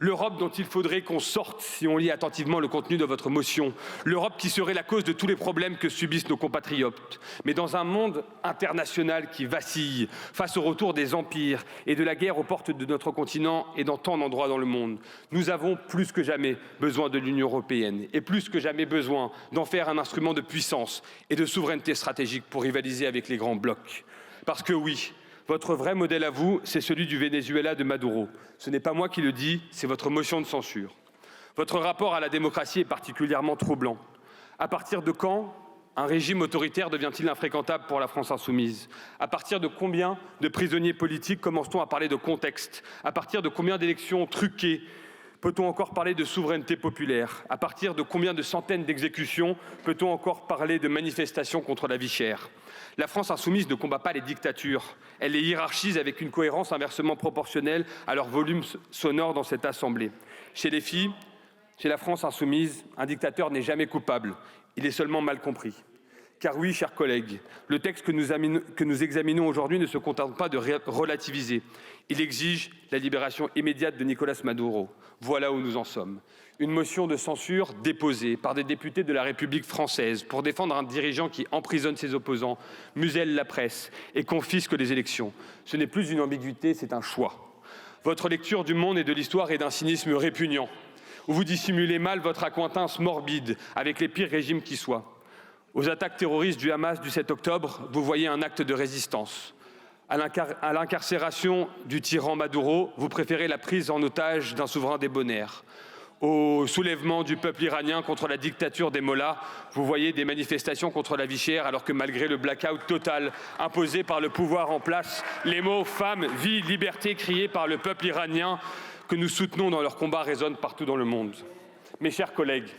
L'Europe dont il faudrait qu'on sorte si on lit attentivement le contenu de votre motion. L'Europe qui serait la cause de tous les problèmes que subissent nos compatriotes. Mais dans un monde international qui vacille face au retour des empires et de la guerre aux portes de notre continent et dans tant d'endroits dans le monde, nous avons plus que jamais besoin de l'Union européenne et plus que jamais besoin d'en faire un instrument de puissance et de souveraineté stratégique pour rivaliser avec les grands blocs. Parce que oui, votre vrai modèle à vous, c'est celui du Venezuela de Maduro. Ce n'est pas moi qui le dis, c'est votre motion de censure. Votre rapport à la démocratie est particulièrement troublant. À partir de quand un régime autoritaire devient-il infréquentable pour la France insoumise? À partir de combien de prisonniers politiques commence-t-on à parler de contexte? À partir de combien d'élections truquées peut-on encore parler de souveraineté populaire? À partir de combien de centaines d'exécutions peut-on encore parler de manifestations contre la vie chère? La France insoumise ne combat pas les dictatures. Elle les hiérarchise avec une cohérence inversement proportionnelle à leur volume sonore dans cette Assemblée. Chez les filles, chez la France insoumise, un dictateur n'est jamais coupable. Il est seulement mal compris. Car oui, chers collègues, le texte que nous examinons aujourd'hui ne se contente pas de relativiser. Il exige la libération immédiate de Nicolás Maduro. Voilà où nous en sommes. Une motion de censure déposée par des députés de la République française pour défendre un dirigeant qui emprisonne ses opposants, muselle la presse et confisque les élections. Ce n'est plus une ambiguïté, c'est un choix. Votre lecture du monde et de l'histoire est d'un cynisme répugnant, où vous dissimulez mal votre accointance morbide avec les pires régimes qui soient. Aux attaques terroristes du Hamas du 7 octobre, vous voyez un acte de résistance. À l'incarcération du tyran Maduro, vous préférez la prise en otage d'un souverain débonnaire. Au soulèvement du peuple iranien contre la dictature des mollahs, vous voyez des manifestations contre la vie chère, alors que malgré le blackout total imposé par le pouvoir en place, les mots « femmes, vie, liberté » criés par le peuple iranien que nous soutenons dans leur combat résonnent partout dans le monde. Mes chers collègues,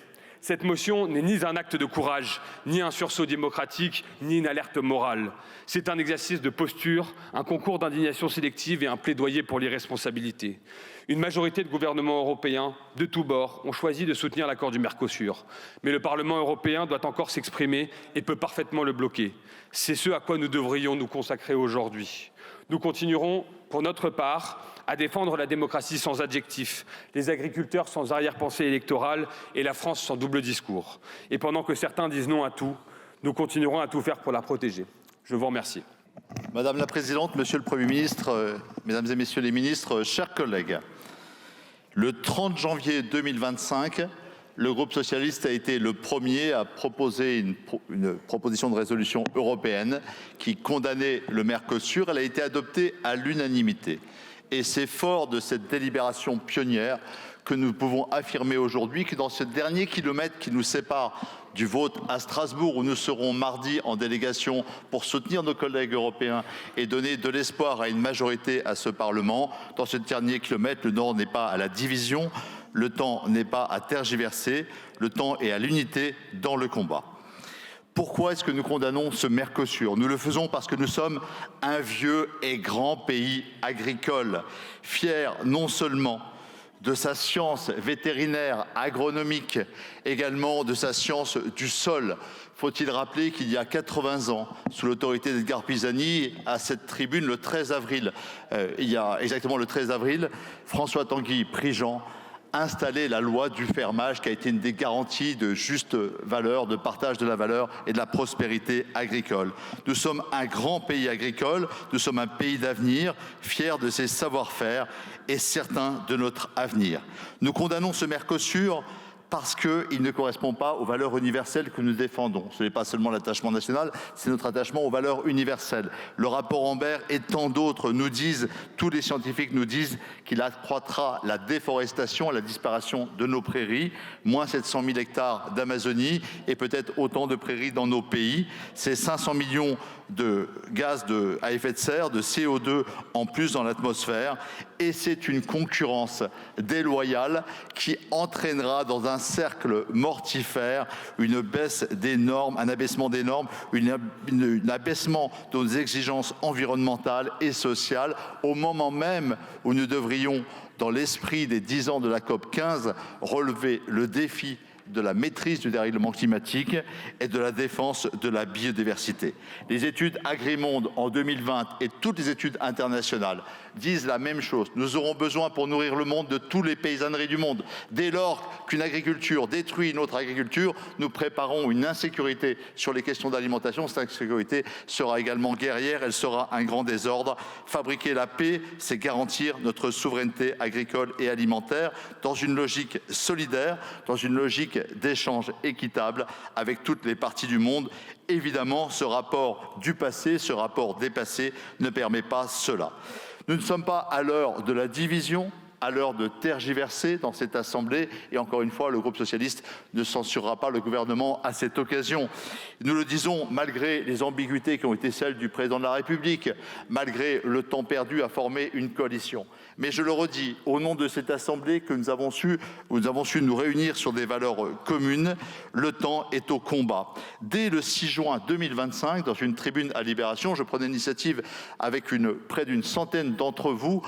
cette motion n'est ni un acte de courage, ni un sursaut démocratique, ni une alerte morale. C'est un exercice de posture, un concours d'indignation sélective et un plaidoyer pour l'irresponsabilité. Une majorité de gouvernements européens, de tous bords, ont choisi de soutenir l'accord du Mercosur. Mais le Parlement européen doit encore s'exprimer et peut parfaitement le bloquer. C'est ce à quoi nous devrions nous consacrer aujourd'hui. Nous continuerons, pour notre part, à défendre la démocratie sans adjectif, les agriculteurs sans arrière-pensée électorale et la France sans double discours. Et pendant que certains disent non à tout, nous continuerons à tout faire pour la protéger. Je vous remercie. Madame la Présidente, Monsieur le Premier ministre, Mesdames et Messieurs les ministres, chers collègues, le 30 janvier 2025, le groupe socialiste a été le premier à proposer une proposition de résolution européenne qui condamnait le Mercosur. Elle a été adoptée à l'unanimité. Et c'est fort de cette délibération pionnière que nous pouvons affirmer aujourd'hui que dans ce dernier kilomètre qui nous sépare du vote à Strasbourg, où nous serons mardi en délégation pour soutenir nos collègues européens et donner de l'espoir à une majorité à ce Parlement, dans ce dernier kilomètre, le Nord n'est pas à la division, le temps n'est pas à tergiverser, le temps est à l'unité dans le combat. Pourquoi est-ce que nous condamnons ce Mercosur? Nous le faisons parce que nous sommes un vieux et grand pays agricole, fier non seulement de sa science vétérinaire, agronomique, également de sa science du sol. Faut-il rappeler qu'il y a 80 ans, sous l'autorité d'Edgar Pisani, à cette tribune, le 13 avril, il y a exactement le 13 avril, François Tanguy-Prigent installer la loi du fermage qui a été une des garanties de juste valeur, de partage de la valeur et de la prospérité agricole. Nous sommes un grand pays agricole, nous sommes un pays d'avenir, fiers de ses savoir-faire et certains de notre avenir. Nous condamnons ce Mercosur parce qu'il ne correspond pas aux valeurs universelles que nous défendons. Ce n'est pas seulement l'attachement national, c'est notre attachement aux valeurs universelles. Le rapport Ambert et tant d'autres nous disent, tous les scientifiques nous disent qu'il accroîtra la déforestation et la disparition de nos prairies, moins 700 000 hectares d'Amazonie et peut-être autant de prairies dans nos pays. C'est 500 millions de gaz à effet de serre, de CO2 en plus dans l'atmosphère. Et c'est une concurrence déloyale qui entraînera dans un cercle mortifère une baisse des normes, un abaissement des normes, un abaissement de nos exigences environnementales et sociales au moment même où nous devrions, dans l'esprit des 10 ans de la COP 15, relever le défi de la maîtrise du dérèglement climatique et de la défense de la biodiversité. Les études Agrimonde en 2020 et toutes les études internationales disent la même chose. Nous aurons besoin pour nourrir le monde de tous les paysanneries du monde. Dès lors qu'une agriculture détruit une autre agriculture, nous préparons une insécurité sur les questions d'alimentation. Cette insécurité sera également guerrière, elle sera un grand désordre. Fabriquer la paix, c'est garantir notre souveraineté agricole et alimentaire dans une logique solidaire, dans une logique d'échange équitable avec toutes les parties du monde. Évidemment, ce rapport du passé, ce rapport des passés ne permet pas cela. Nous ne sommes pas à l'heure de la division, à l'heure de tergiverser dans cette Assemblée. Et encore une fois, le groupe socialiste ne censurera pas le gouvernement à cette occasion. Nous le disons malgré les ambiguïtés qui ont été celles du président de la République, malgré le temps perdu à former une coalition. Mais je le redis, au nom de cette Assemblée que nous avons su nous réunir sur des valeurs communes, le temps est au combat. Dès le 6 juin 2025, dans une tribune à Libération, je prenais l'initiative avec près d'une centaine d'entre vous,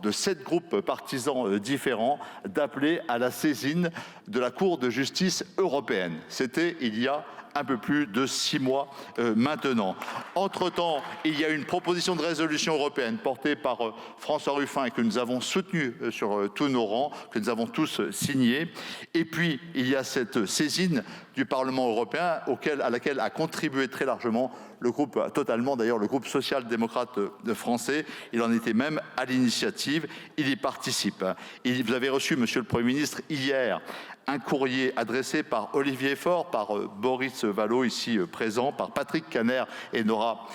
de 7 groupes partisans différents, d'appeler à la saisine de la Cour de justice européenne. C'était il y a un peu plus de 6 mois maintenant. Entre-temps, il y a une proposition de résolution européenne portée par François Ruffin et que nous avons soutenue sur tous nos rangs, que nous avons tous signée. Et puis, il y a cette saisine du Parlement européen à laquelle a contribué très largement le groupe social-démocrate français. Il en était même à l'initiative, il y participe. Et vous avez reçu, Monsieur le Premier ministre, hier, un courrier adressé par Olivier Faure, par Boris Vallaud, ici présent, par Patrick Kanner et Nora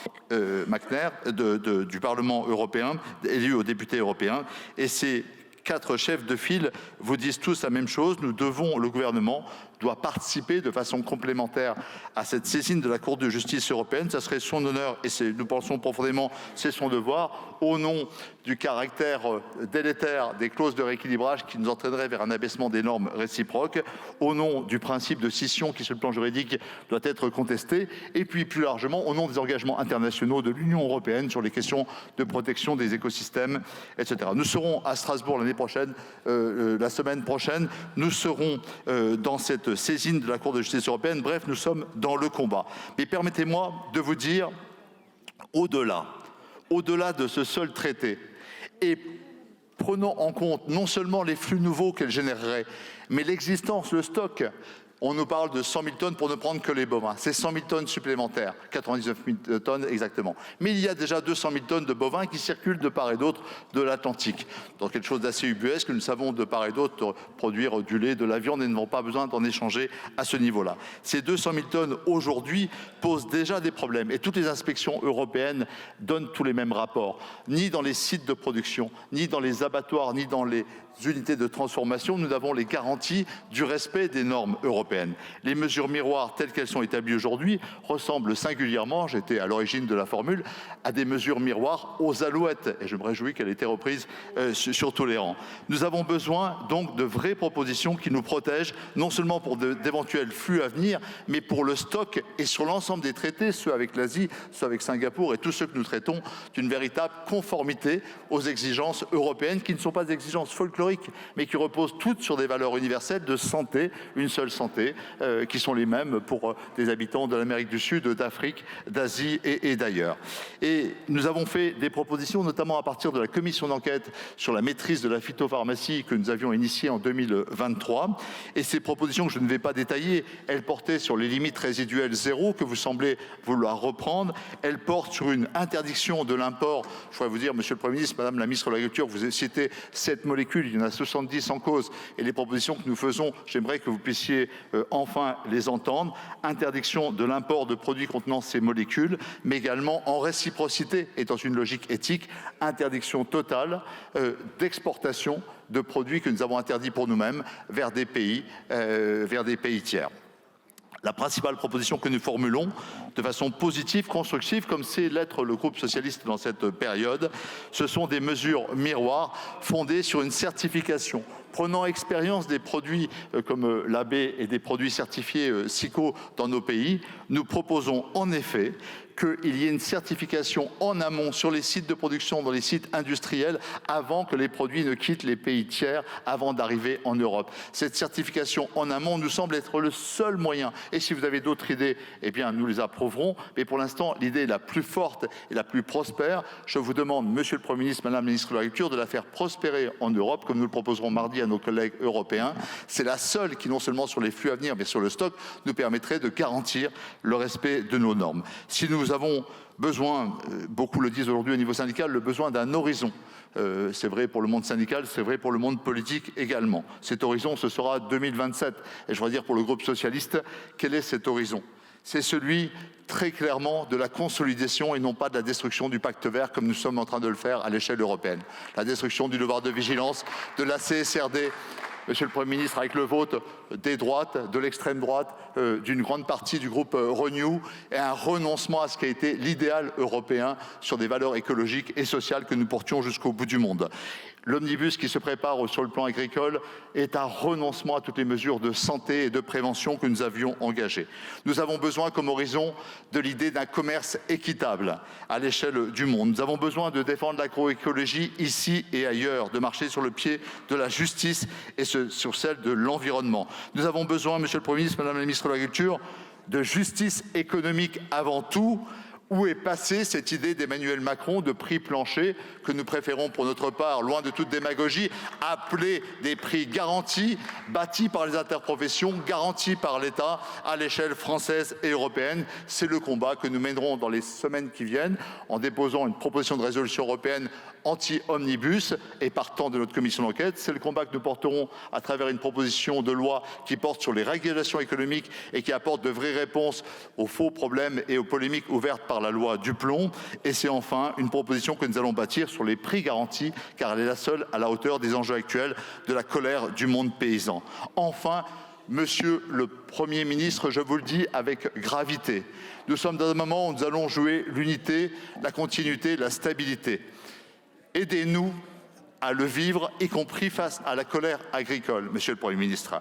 Mackner du Parlement européen, élus aux députés européens. Et ces 4 chefs de file vous disent tous la même chose. Le gouvernement doit participer de façon complémentaire à cette saisine de la Cour de justice européenne. Ça serait son honneur et nous pensons profondément c'est son devoir, au nom du caractère délétère des clauses de rééquilibrage qui nous entraînerait vers un abaissement des normes réciproques, au nom du principe de scission qui, sur le plan juridique, doit être contesté, et puis plus largement au nom des engagements internationaux de l'Union européenne sur les questions de protection des écosystèmes, etc. Nous serons à Strasbourg l'année prochaine, la semaine prochaine, nous serons dans cette saisine de la Cour de justice européenne. Bref, nous sommes dans le combat. Mais permettez-moi de vous dire, au-delà de ce seul traité, et prenons en compte non seulement les flux nouveaux qu'elle générerait, mais l'existence, le stock. On nous parle de 100 000 tonnes pour ne prendre que les bovins. C'est 100 000 tonnes supplémentaires, 99 000 tonnes exactement. Mais il y a déjà 200 000 tonnes de bovins qui circulent de part et d'autre de l'Atlantique. Dans quelque chose d'assez ubuesque, nous savons de part et d'autre produire du lait, de la viande et n'avons pas besoin d'en échanger à ce niveau-là. Ces 200 000 tonnes aujourd'hui posent déjà des problèmes et toutes les inspections européennes donnent tous les mêmes rapports. Ni dans les sites de production, ni dans les abattoirs, ni dans les unités de transformation, nous avons les garanties du respect des normes européennes. Les mesures miroirs telles qu'elles sont établies aujourd'hui ressemblent singulièrement, j'étais à l'origine de la formule, à des mesures miroirs aux alouettes. Et je me réjouis qu'elle ait été reprise sur tous les rangs. Nous avons besoin donc de vraies propositions qui nous protègent, non seulement pour d'éventuels flux à venir, mais pour le stock et sur l'ensemble des traités, ceux avec l'Asie, ceux avec Singapour et tous ceux que nous traitons, d'une véritable conformité aux exigences européennes qui ne sont pas des exigences folkloriques, mais qui reposent toutes sur des valeurs universelles de santé, une seule santé. santé qui sont les mêmes pour des habitants de l'Amérique du Sud, d'Afrique, d'Asie et d'ailleurs. Et nous avons fait des propositions, notamment à partir de la commission d'enquête sur la maîtrise de la phytopharmacie que nous avions initiée en 2023. Et ces propositions que je ne vais pas détailler, elles portaient sur les limites résiduelles zéro que vous semblez vouloir reprendre. Elles portent sur une interdiction de l'import. Je voudrais vous dire, Monsieur le Premier ministre, Madame la Ministre de l'Agriculture, vous avez cité 7 molécules, il y en a 70 en cause. Et les propositions que nous faisons, j'aimerais que vous puissiez enfin les entendre. Interdiction de l'import de produits contenant ces molécules, mais également en réciprocité et dans une logique éthique, interdiction totale d'exportation de produits que nous avons interdits pour nous-mêmes vers des pays tiers. La principale proposition que nous formulons de façon positive, constructive, comme c'est l'être le groupe socialiste dans cette période, ce sont des mesures miroirs fondées sur une certification. Prenant expérience des produits comme l'AB et des produits certifiés SICO dans nos pays, nous proposons en effet qu'il y ait une certification en amont sur les sites de production, dans les sites industriels, avant que les produits ne quittent les pays tiers, avant d'arriver en Europe. Cette certification en amont nous semble être le seul moyen. Et si vous avez d'autres idées, eh bien, nous les approuverons. Mais pour l'instant, l'idée la plus forte et la plus prospère, je vous demande, Monsieur le Premier ministre, Madame la Ministre de l'Agriculture, de la faire prospérer en Europe, comme nous le proposerons mardi à nos collègues européens. C'est la seule qui, non seulement sur les flux à venir, mais sur le stock, nous permettrait de garantir le respect de nos normes. Si nous avons besoin, beaucoup le disent aujourd'hui au niveau syndical, le besoin d'un horizon. C'est vrai pour le monde syndical, c'est vrai pour le monde politique également. Cet horizon, ce sera 2027. Et je voudrais dire pour le groupe socialiste, quel est cet horizon ? C'est celui, très clairement, de la consolidation et non pas de la destruction du pacte vert comme nous sommes en train de le faire à l'échelle européenne. La destruction du devoir de vigilance, de la CSRD, Monsieur le Premier ministre, avec le vote des droites, de l'extrême droite, d'une grande partie du groupe Renew, et un renoncement à ce qui a été l'idéal européen sur des valeurs écologiques et sociales que nous portions jusqu'au bout du monde. L'omnibus qui se prépare sur le plan agricole est un renoncement à toutes les mesures de santé et de prévention que nous avions engagées. Nous avons besoin comme horizon de l'idée d'un commerce équitable à l'échelle du monde. Nous avons besoin de défendre l'agroécologie ici et ailleurs, de marcher sur le pied de la justice et sur celle de l'environnement. Nous avons besoin, Monsieur le Premier ministre, Madame la Ministre de l'Agriculture, de justice économique avant tout. Où est passée cette idée d'Emmanuel Macron de prix plancher que nous préférons pour notre part, loin de toute démagogie, appeler des prix garantis, bâtis par les interprofessions, garantis par l'État à l'échelle française et européenne. C'est le combat que nous mènerons dans les semaines qui viennent en déposant une proposition de résolution européenne anti-omnibus et partant de notre commission d'enquête. C'est le combat que nous porterons à travers une proposition de loi qui porte sur les régulations économiques et qui apporte de vraies réponses aux faux problèmes et aux polémiques ouvertes par la loi Duplon. Et c'est enfin une proposition que nous allons bâtir sur les prix garantis, car elle est la seule à la hauteur des enjeux actuels de la colère du monde paysan. Enfin, Monsieur le Premier ministre, je vous le dis avec gravité, nous sommes dans un moment où nous allons jouer l'unité, la continuité, la stabilité. Aidez-nous à le vivre, y compris face à la colère agricole, Monsieur le Premier ministre.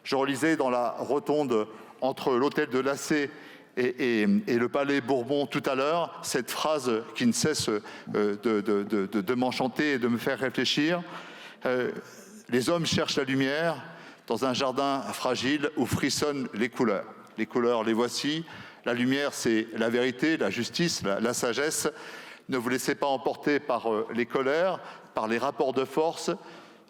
Je relisais dans la rotonde entre l'hôtel de Lassay et le palais Bourbon tout à l'heure cette phrase qui ne cesse de m'enchanter et de me faire réfléchir. Les hommes cherchent la lumière dans un jardin fragile où frissonnent les couleurs. Les couleurs, les voici. La lumière, c'est la vérité, la justice, la sagesse. Ne vous laissez pas emporter par les colères, par les rapports de force.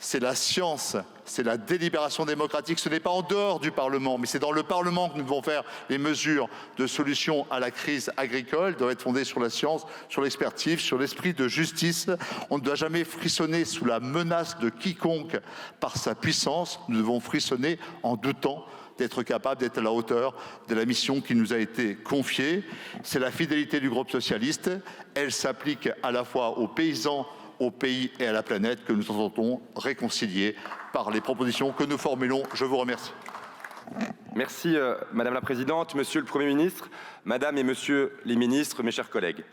C'est la science, c'est la délibération démocratique. Ce n'est pas en dehors du Parlement, mais c'est dans le Parlement que nous devons faire les mesures de solution à la crise agricole. Elles doivent être fondées sur la science, sur l'expertise, sur l'esprit de justice. On ne doit jamais frissonner sous la menace de quiconque par sa puissance. Nous devons frissonner en doutant d'être capable d'être à la hauteur de la mission qui nous a été confiée. C'est la fidélité du groupe socialiste. Elle s'applique à la fois aux paysans, au pays et à la planète que nous entendons réconcilier par les propositions que nous formulons. Je vous remercie. Merci Madame la Présidente, Monsieur le Premier ministre, Madame et Monsieur les ministres, mes chers collègues.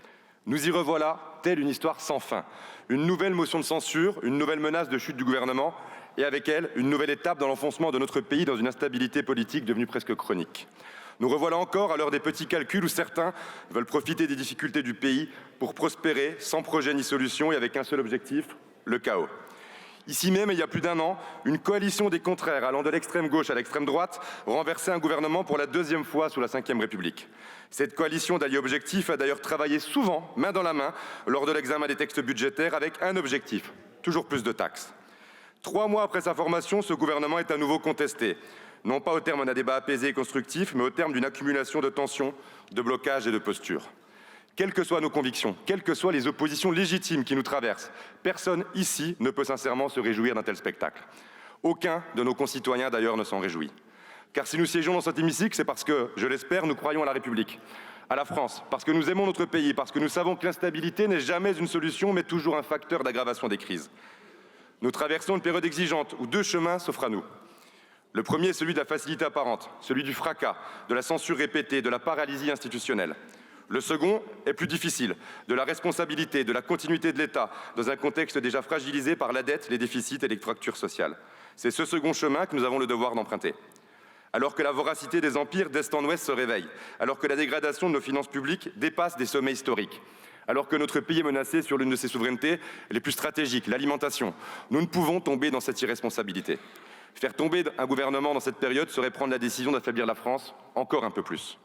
Nous y revoilà, telle une histoire sans fin. Une nouvelle motion de censure, une nouvelle menace de chute du gouvernement et avec elle, une nouvelle étape dans l'enfoncement de notre pays dans une instabilité politique devenue presque chronique. Nous revoilà encore à l'heure des petits calculs où certains veulent profiter des difficultés du pays pour prospérer sans projet ni solution et avec un seul objectif, le chaos. Ici même, il y a plus d'1 an, une coalition des contraires allant de l'extrême gauche à l'extrême droite renversait un gouvernement pour la 2e fois sous la Ve République. Cette coalition d'alliés objectifs a d'ailleurs travaillé souvent, main dans la main, lors de l'examen des textes budgétaires avec un objectif, toujours plus de taxes. 3 mois après sa formation, ce gouvernement est à nouveau contesté, non pas au terme d'un débat apaisé et constructif, mais au terme d'une accumulation de tensions, de blocages et de postures. Quelles que soient nos convictions, quelles que soient les oppositions légitimes qui nous traversent, personne ici ne peut sincèrement se réjouir d'un tel spectacle. Aucun de nos concitoyens d'ailleurs ne s'en réjouit. Car si nous siégeons dans cet hémicycle, c'est parce que, je l'espère, nous croyons à la République, à la France, parce que nous aimons notre pays, parce que nous savons que l'instabilité n'est jamais une solution, mais toujours un facteur d'aggravation des crises. Nous traversons une période exigeante où 2 chemins s'offrent à nous. Le premier est celui de la facilité apparente, celui du fracas, de la censure répétée, de la paralysie institutionnelle. Le second est plus difficile, de la responsabilité, de la continuité de l'État, dans un contexte déjà fragilisé par la dette, les déficits et les fractures sociales. C'est ce second chemin que nous avons le devoir d'emprunter. Alors que la voracité des empires d'Est en Ouest se réveille, alors que la dégradation de nos finances publiques dépasse des sommets historiques, alors que notre pays est menacé sur l'une de ses souverainetés les plus stratégiques, l'alimentation, nous ne pouvons tomber dans cette irresponsabilité. Faire tomber un gouvernement dans cette période serait prendre la décision d'affaiblir la France encore un peu plus.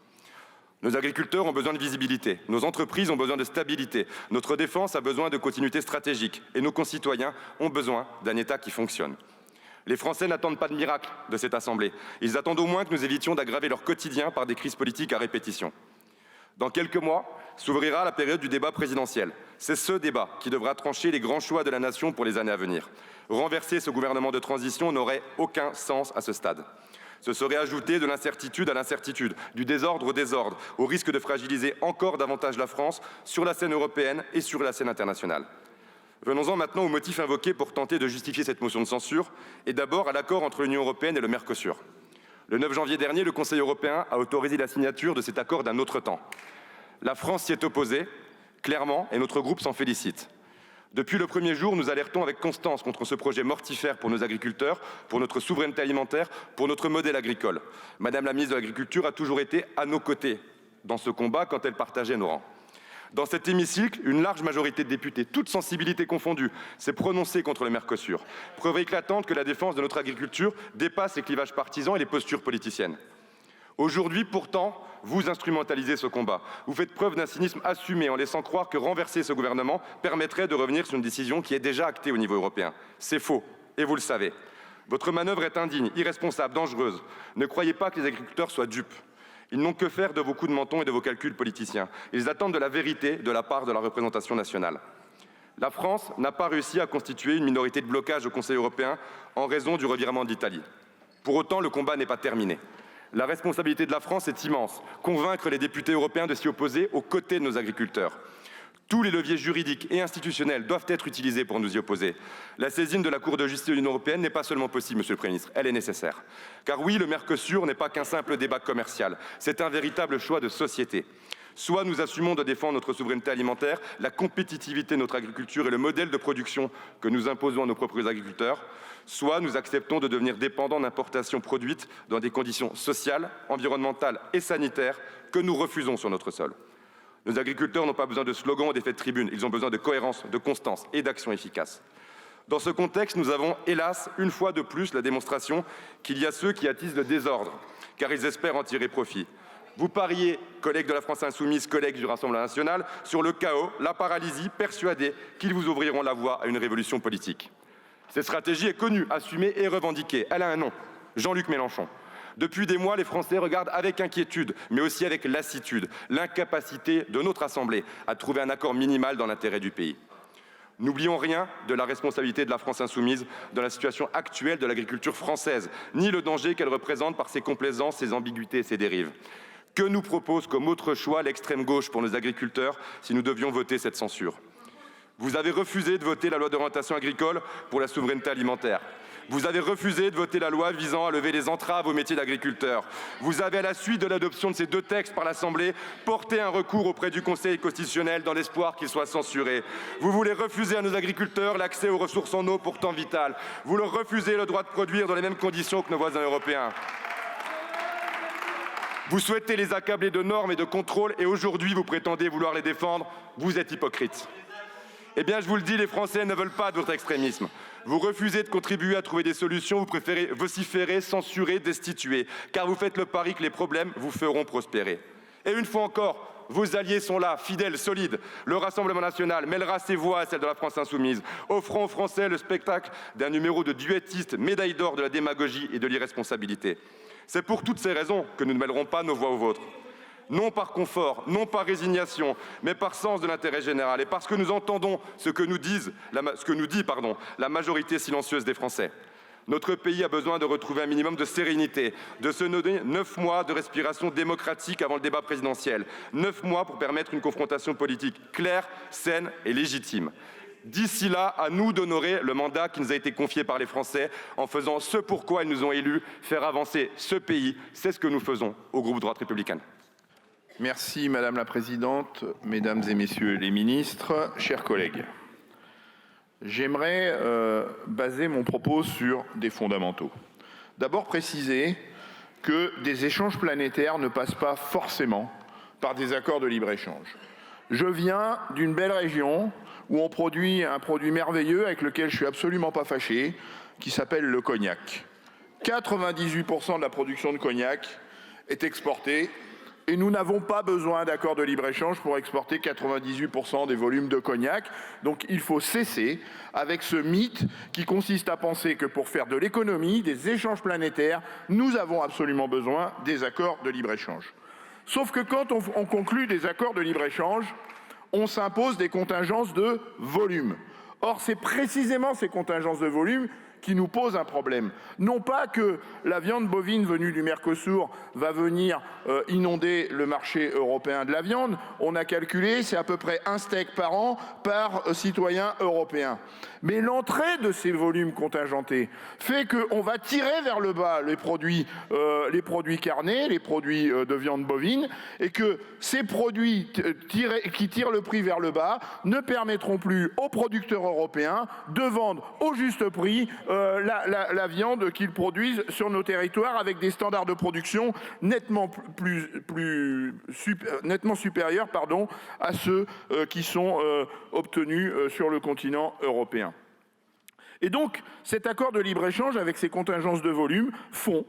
Nos agriculteurs ont besoin de visibilité, nos entreprises ont besoin de stabilité, notre défense a besoin de continuité stratégique et nos concitoyens ont besoin d'un État qui fonctionne. Les Français n'attendent pas de miracle de cette Assemblée. Ils attendent au moins que nous évitions d'aggraver leur quotidien par des crises politiques à répétition. Dans quelques mois, s'ouvrira la période du débat présidentiel. C'est ce débat qui devra trancher les grands choix de la nation pour les années à venir. Renverser ce gouvernement de transition n'aurait aucun sens à ce stade. Ce serait ajouter de l'incertitude à l'incertitude, du désordre au désordre, au risque de fragiliser encore davantage la France sur la scène européenne et sur la scène internationale. Venons-en maintenant aux motifs invoqués pour tenter de justifier cette motion de censure, et d'abord à l'accord entre l'Union européenne et le Mercosur. Le 9 janvier dernier, le Conseil européen a autorisé la signature de cet accord d'un autre temps. La France s'y est opposée, clairement, et notre groupe s'en félicite. Depuis le premier jour, nous alertons avec constance contre ce projet mortifère pour nos agriculteurs, pour notre souveraineté alimentaire, pour notre modèle agricole. Madame la ministre de l'Agriculture a toujours été à nos côtés dans ce combat quand elle partageait nos rangs. Dans cet hémicycle, une large majorité de députés, toutes sensibilités confondues, s'est prononcée contre le Mercosur. Preuve éclatante que la défense de notre agriculture dépasse les clivages partisans et les postures politiciennes. Aujourd'hui, pourtant, vous instrumentalisez ce combat. Vous faites preuve d'un cynisme assumé en laissant croire que renverser ce gouvernement permettrait de revenir sur une décision qui est déjà actée au niveau européen. C'est faux, et vous le savez. Votre manœuvre est indigne, irresponsable, dangereuse. Ne croyez pas que les agriculteurs soient dupes. Ils n'ont que faire de vos coups de menton et de vos calculs politiciens. Ils attendent de la vérité de la part de la représentation nationale. La France n'a pas réussi à constituer une minorité de blocage au Conseil européen en raison du revirement de l'Italie. Pour autant, le combat n'est pas terminé. La responsabilité de la France est immense. Convaincre les députés européens de s'y opposer aux côtés de nos agriculteurs. Tous les leviers juridiques et institutionnels doivent être utilisés pour nous y opposer. La saisine de la Cour de justice de l'Union européenne n'est pas seulement possible, Monsieur le Premier ministre, elle est nécessaire. Car oui, le Mercosur n'est pas qu'un simple débat commercial, c'est un véritable choix de société. Soit nous assumons de défendre notre souveraineté alimentaire, la compétitivité de notre agriculture et le modèle de production que nous imposons à nos propres agriculteurs, soit nous acceptons de devenir dépendants d'importations produites dans des conditions sociales, environnementales et sanitaires que nous refusons sur notre sol. Nos agriculteurs n'ont pas besoin de slogans ou d'effets de tribune, ils ont besoin de cohérence, de constance et d'action efficace. Dans ce contexte, nous avons, hélas, une fois de plus la démonstration qu'il y a ceux qui attisent le désordre, car ils espèrent en tirer profit. Vous pariez, collègues de la France Insoumise, collègues du Rassemblement National, sur le chaos, la paralysie, persuadés qu'ils vous ouvriront la voie à une révolution politique. Cette stratégie est connue, assumée et revendiquée. Elle a un nom, Jean-Luc Mélenchon. Depuis des mois, les Français regardent avec inquiétude, mais aussi avec lassitude, l'incapacité de notre Assemblée à trouver un accord minimal dans l'intérêt du pays. N'oublions rien de la responsabilité de la France Insoumise dans la situation actuelle de l'agriculture française, ni le danger qu'elle représente par ses complaisances, ses ambiguïtés et ses dérives. Que nous propose comme autre choix l'extrême gauche pour nos agriculteurs si nous devions voter cette censure? Vous avez refusé de voter la loi d'orientation agricole pour la souveraineté alimentaire. Vous avez refusé de voter la loi visant à lever les entraves au métier d'agriculteur. Vous avez, à la suite de l'adoption de ces 2 textes par l'Assemblée, porté un recours auprès du Conseil constitutionnel dans l'espoir qu'ils soient censurés. Vous voulez refuser à nos agriculteurs l'accès aux ressources en eau pourtant vitales. Vous leur refusez le droit de produire dans les mêmes conditions que nos voisins européens. Vous souhaitez les accabler de normes et de contrôles et aujourd'hui vous prétendez vouloir les défendre. Vous êtes hypocrite. Eh bien, je vous le dis, les Français ne veulent pas de votre extrémisme. Vous refusez de contribuer à trouver des solutions, vous préférez vociférer, censurer, destituer, car vous faites le pari que les problèmes vous feront prospérer. Et une fois encore, vos alliés sont là, fidèles, solides. Le Rassemblement national mêlera ses voix à celles de la France insoumise, offrant aux Français le spectacle d'un numéro de duettiste, médaille d'or de la démagogie et de l'irresponsabilité. C'est pour toutes ces raisons que nous ne mêlerons pas nos voix aux vôtres. Non par confort, non par résignation, mais par sens de l'intérêt général et parce que nous entendons ce que nous dit la majorité silencieuse des Français. Notre pays a besoin de retrouver un minimum de sérénité, de se donner 9 mois de respiration démocratique avant le débat présidentiel. 9 mois pour permettre une confrontation politique claire, saine et légitime. D'ici là, à nous d'honorer le mandat qui nous a été confié par les Français en faisant ce pourquoi ils nous ont élus, faire avancer ce pays. C'est ce que nous faisons au groupe Droite républicaine. Merci Madame la Présidente, Mesdames et Messieurs les ministres, chers collègues. J'aimerais baser mon propos sur des fondamentaux. D'abord préciser que des échanges planétaires ne passent pas forcément par des accords de libre-échange. Je viens d'une belle région où on produit un produit merveilleux avec lequel je ne suis absolument pas fâché, qui s'appelle le cognac. 98% de la production de cognac est exportée et nous n'avons pas besoin d'accord de libre-échange pour exporter 98% des volumes de cognac. Donc il faut cesser avec ce mythe qui consiste à penser que pour faire de l'économie, des échanges planétaires, nous avons absolument besoin des accords de libre-échange. Sauf que quand on conclut des accords de libre-échange, on s'impose des contingences de volume. Or, c'est précisément ces contingences de volume qui nous posent un problème. Non pas que la viande bovine venue du Mercosur va venir inonder le marché européen de la viande. On a calculé, c'est à peu près 1 steak par an par citoyen européen. Mais l'entrée de ces volumes contingentés fait qu'on va tirer vers le bas les produits carnés, les produits de viande bovine, et que ces produits qui tirent le prix vers le bas ne permettront plus aux producteurs européens de vendre au juste prix la viande qu'ils produisent sur nos territoires avec des standards de production nettement supérieurs à ceux qui sont obtenus sur le continent européen. Et donc, cet accord de libre-échange avec ces contingences de volume font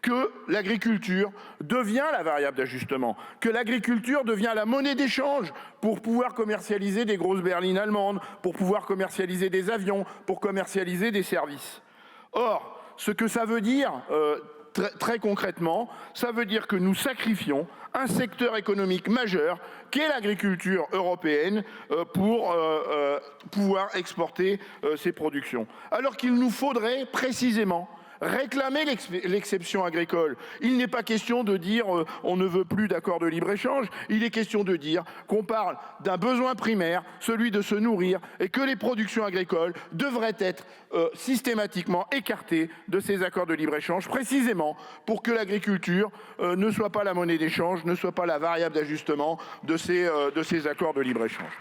que l'agriculture devient la variable d'ajustement, que l'agriculture devient la monnaie d'échange pour pouvoir commercialiser des grosses berlines allemandes, pour pouvoir commercialiser des avions, pour commercialiser des services. Or, ce que ça veut dire très concrètement, ça veut dire que nous sacrifions un secteur économique majeur qu'est l'agriculture européenne pour pouvoir exporter ses productions. Alors qu'il nous faudrait précisément réclamer l'exception agricole. Il n'est pas question de dire on ne veut plus d'accord de libre-échange, il est question de dire qu'on parle d'un besoin primaire, celui de se nourrir, et que les productions agricoles devraient être systématiquement écartées de ces accords de libre-échange, précisément pour que l'agriculture ne soit pas la monnaie d'échange, ne soit pas la variable d'ajustement de ces accords de libre-échange.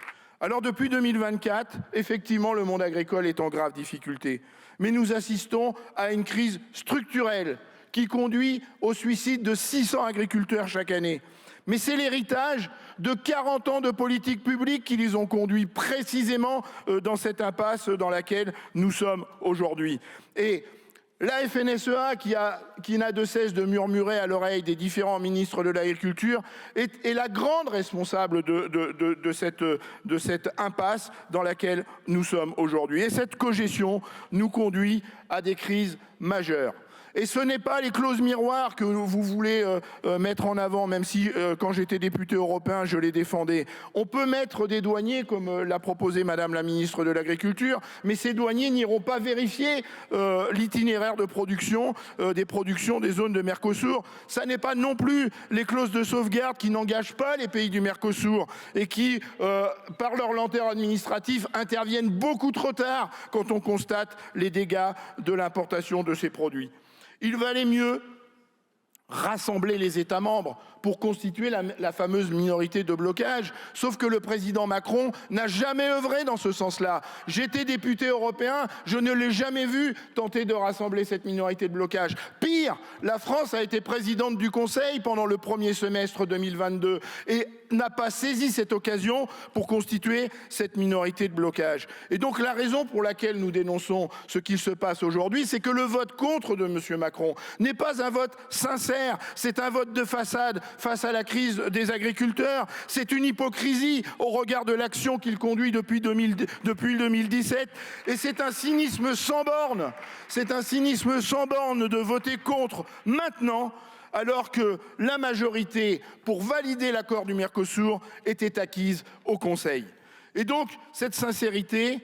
Alors depuis 2024, effectivement, le monde agricole est en grave difficulté. Mais nous assistons à une crise structurelle qui conduit au suicide de 600 agriculteurs chaque année. Mais c'est l'héritage de 40 ans de politique publique qui les ont conduits précisément dans cette impasse dans laquelle nous sommes aujourd'hui. Et la FNSEA, qui n'a de cesse de murmurer à l'oreille des différents ministres de l'Agriculture, est la grande responsable de cette impasse dans laquelle nous sommes aujourd'hui. Et cette cogestion nous conduit à des crises majeures. Et ce n'est pas les clauses miroirs que vous voulez mettre en avant, même si quand j'étais député européen, je les défendais. On peut mettre des douaniers, comme l'a proposé Madame la ministre de l'Agriculture, mais ces douaniers n'iront pas vérifier l'itinéraire de production, des productions des zones de Mercosur. Ça n'est pas non plus les clauses de sauvegarde qui n'engagent pas les pays du Mercosur et qui, par leur lenteur administrative, interviennent beaucoup trop tard quand on constate les dégâts de l'importation de ces produits. Il valait mieux rassembler les États membres pour constituer la fameuse minorité de blocage. Sauf que le président Macron n'a jamais œuvré dans ce sens-là. J'étais député européen, je ne l'ai jamais vu tenter de rassembler cette minorité de blocage. Pire, la France a été présidente du Conseil pendant le premier semestre 2022 et n'a pas saisi cette occasion pour constituer cette minorité de blocage. Et donc la raison pour laquelle nous dénonçons ce qu'il se passe aujourd'hui, c'est que le vote contre de M. Macron n'est pas un vote sincère, c'est un vote de façade face à la crise des agriculteurs. C'est une hypocrisie au regard de l'action qu'il conduit depuis 2017. Et c'est un cynisme sans borne. C'est un cynisme sans borne de voter contre maintenant, alors que la majorité pour valider l'accord du Mercosur était acquise au Conseil. Et donc, cette sincérité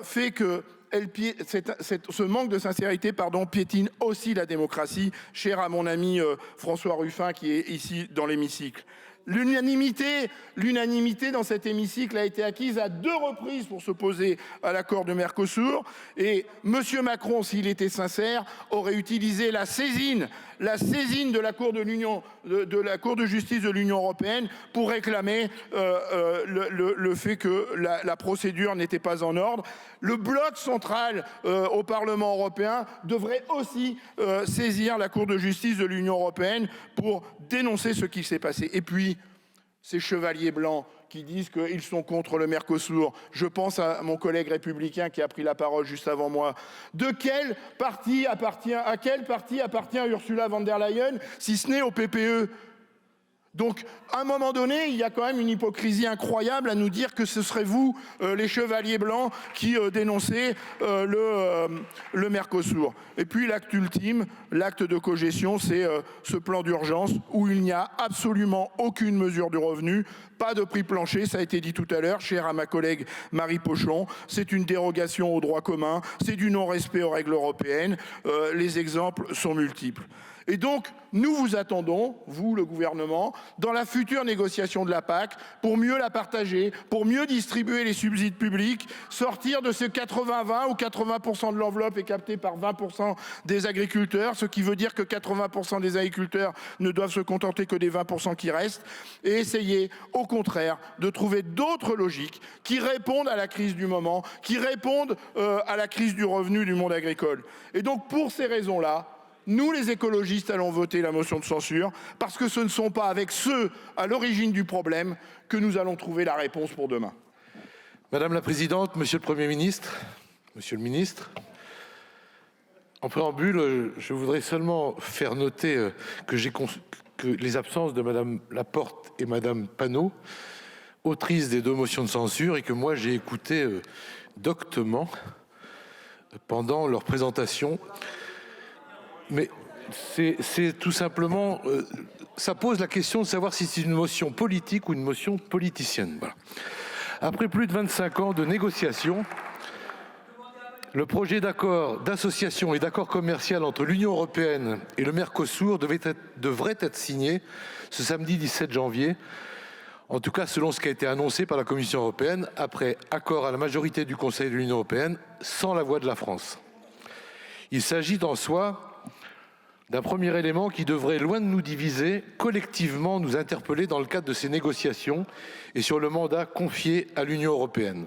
fait que ce manque de sincérité piétine aussi la démocratie, chère à mon ami François Ruffin qui est ici dans l'hémicycle. L'unanimité dans cet hémicycle a été acquise à 2 reprises pour s'opposer à l'accord de Mercosur. Et M. Macron, s'il était sincère, aurait utilisé la saisine de la Cour de justice de l'Union européenne pour réclamer le fait que la procédure n'était pas en ordre. Le bloc central au Parlement européen devrait aussi saisir la Cour de justice de l'Union européenne pour dénoncer ce qui s'est passé. Et puis, ces chevaliers blancs qui disent qu'ils sont contre le Mercosur. Je pense à mon collègue républicain qui a pris la parole juste avant moi. À quel parti appartient Ursula von der Leyen, si ce n'est au PPE ? Donc, à un moment donné, il y a quand même une hypocrisie incroyable à nous dire que ce serait vous, les chevaliers blancs, qui dénoncez le Mercosur. Et puis l'acte ultime, l'acte de cogestion, c'est ce plan d'urgence où il n'y a absolument aucune mesure de revenu, pas de prix plancher, ça a été dit tout à l'heure, cher à ma collègue Marie Pochon. C'est une dérogation au droit commun, c'est du non-respect aux règles européennes. Les exemples sont multiples. Et donc, nous vous attendons, vous, le gouvernement, dans la future négociation de la PAC, pour mieux la partager, pour mieux distribuer les subsides publics, sortir de ce 80-20 où 80% de l'enveloppe est captée par 20% des agriculteurs, ce qui veut dire que 80% des agriculteurs ne doivent se contenter que des 20% qui restent, et essayer, au contraire, de trouver d'autres logiques qui répondent à la crise du moment, qui répondent à la crise du revenu du monde agricole. Et donc, pour ces raisons-là, nous, les écologistes, allons voter la motion de censure parce que ce ne sont pas avec ceux à l'origine du problème que nous allons trouver la réponse pour demain. Madame la Présidente, Monsieur le Premier ministre, Monsieur le Ministre, en préambule, je voudrais seulement faire noter que les absences de Madame Laporte et Madame Panot, autrices des 2 motions de censure, et que moi j'ai écouté doctement pendant leur présentation. Mais c'est tout simplement, ça pose la question de savoir si c'est une motion politique ou une motion politicienne. Voilà. Après plus de 25 ans de négociations, le projet d'accord d'association et d'accord commercial entre l'Union européenne et le Mercosur devrait être signé ce samedi 17 janvier, en tout cas selon ce qui a été annoncé par la Commission européenne, après accord à la majorité du Conseil de l'Union européenne, sans la voix de la France. Il s'agit en soi d'un premier élément qui devrait, loin de nous diviser, collectivement nous interpeller dans le cadre de ces négociations et sur le mandat confié à l'Union européenne.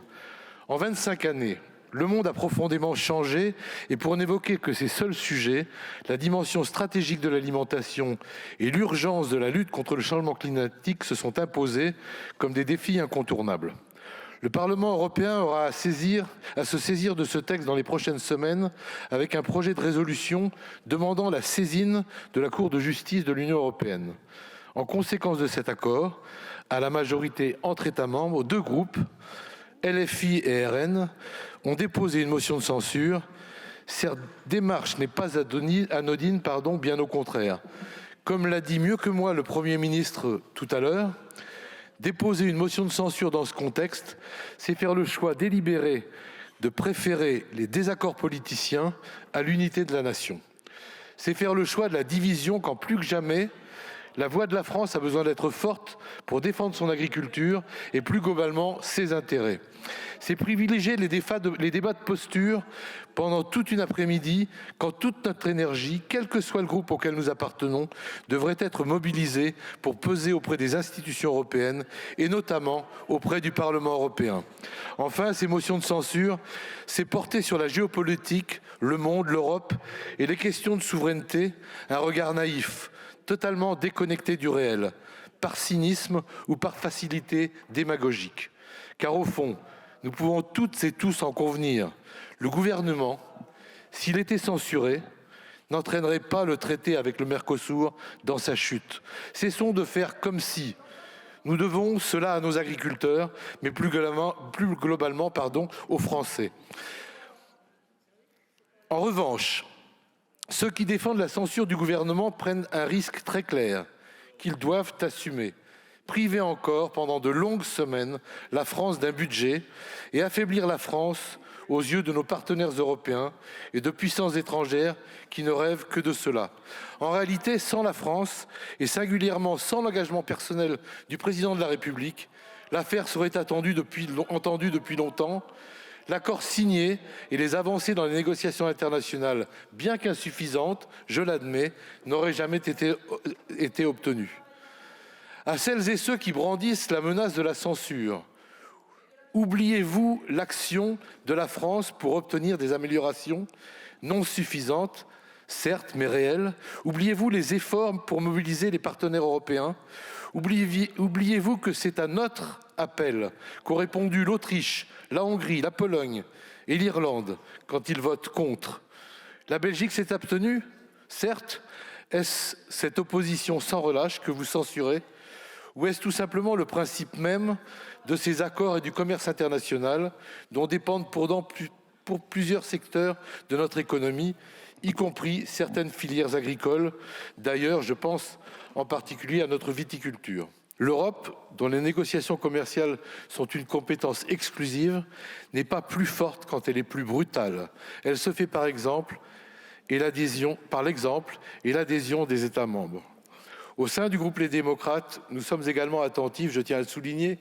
En 25 années, le monde a profondément changé et pour n'évoquer que ces seuls sujets, la dimension stratégique de l'alimentation et l'urgence de la lutte contre le changement climatique se sont imposés comme des défis incontournables. Le Parlement européen aura à se saisir de ce texte dans les prochaines semaines avec un projet de résolution demandant la saisine de la Cour de justice de l'Union européenne. En conséquence de cet accord, à la majorité entre États membres, 2 groupes, LFI et RN, ont déposé une motion de censure. Cette démarche n'est pas anodine, bien au contraire. Comme l'a dit mieux que moi le Premier ministre tout à l'heure, déposer une motion de censure dans ce contexte, c'est faire le choix délibéré de préférer les désaccords politiciens à l'unité de la nation. C'est faire le choix de la division quand plus que jamais, La voix de la France a besoin d'être forte pour défendre son agriculture et plus globalement ses intérêts. C'est privilégier les débats de posture pendant toute une après-midi quand toute notre énergie, quel que soit le groupe auquel nous appartenons, devrait être mobilisée pour peser auprès des institutions européennes et notamment auprès du Parlement européen. Enfin, ces motions de censure, c'est porter sur la géopolitique, le monde, l'Europe et les questions de souveraineté un regard naïf, totalement déconnecté du réel, par cynisme ou par facilité démagogique. Car au fond, nous pouvons toutes et tous en convenir, le gouvernement, s'il était censuré, n'entraînerait pas le traité avec le Mercosur dans sa chute. Cessons de faire comme si. Nous devons cela à nos agriculteurs, mais plus globalement, aux Français. En revanche, ceux qui défendent la censure du gouvernement prennent un risque très clair qu'ils doivent assumer. Priver encore pendant de longues semaines la France d'un budget et affaiblir la France aux yeux de nos partenaires européens et de puissances étrangères qui ne rêvent que de cela. En réalité, sans la France et singulièrement sans l'engagement personnel du président de la République, l'affaire serait entendue depuis longtemps. L'accord signé et les avancées dans les négociations internationales, bien qu'insuffisantes, je l'admets, n'auraient jamais été obtenus. À celles et ceux qui brandissent la menace de la censure, oubliez-vous l'action de la France pour obtenir des améliorations non suffisantes, certes, mais réelles? Oubliez-vous les efforts pour mobiliser les partenaires européens? Oubliez-vous que c'est à notre appel qu'ont répondu l'Autriche, la Hongrie, la Pologne et l'Irlande quand ils votent contre? La Belgique s'est abstenue, certes. Est-ce cette opposition sans relâche que vous censurez? Ou est-ce tout simplement le principe même de ces accords et du commerce international dont dépendent pour plusieurs secteurs de notre économie, y compris certaines filières agricoles? D'ailleurs, je pense en particulier à notre viticulture. L'Europe, dont les négociations commerciales sont une compétence exclusive, n'est pas plus forte quand elle est plus brutale. Elle se fait par l'exemple et l'adhésion des États membres. Au sein du groupe Les Démocrates, nous sommes également attentifs, je tiens à le souligner,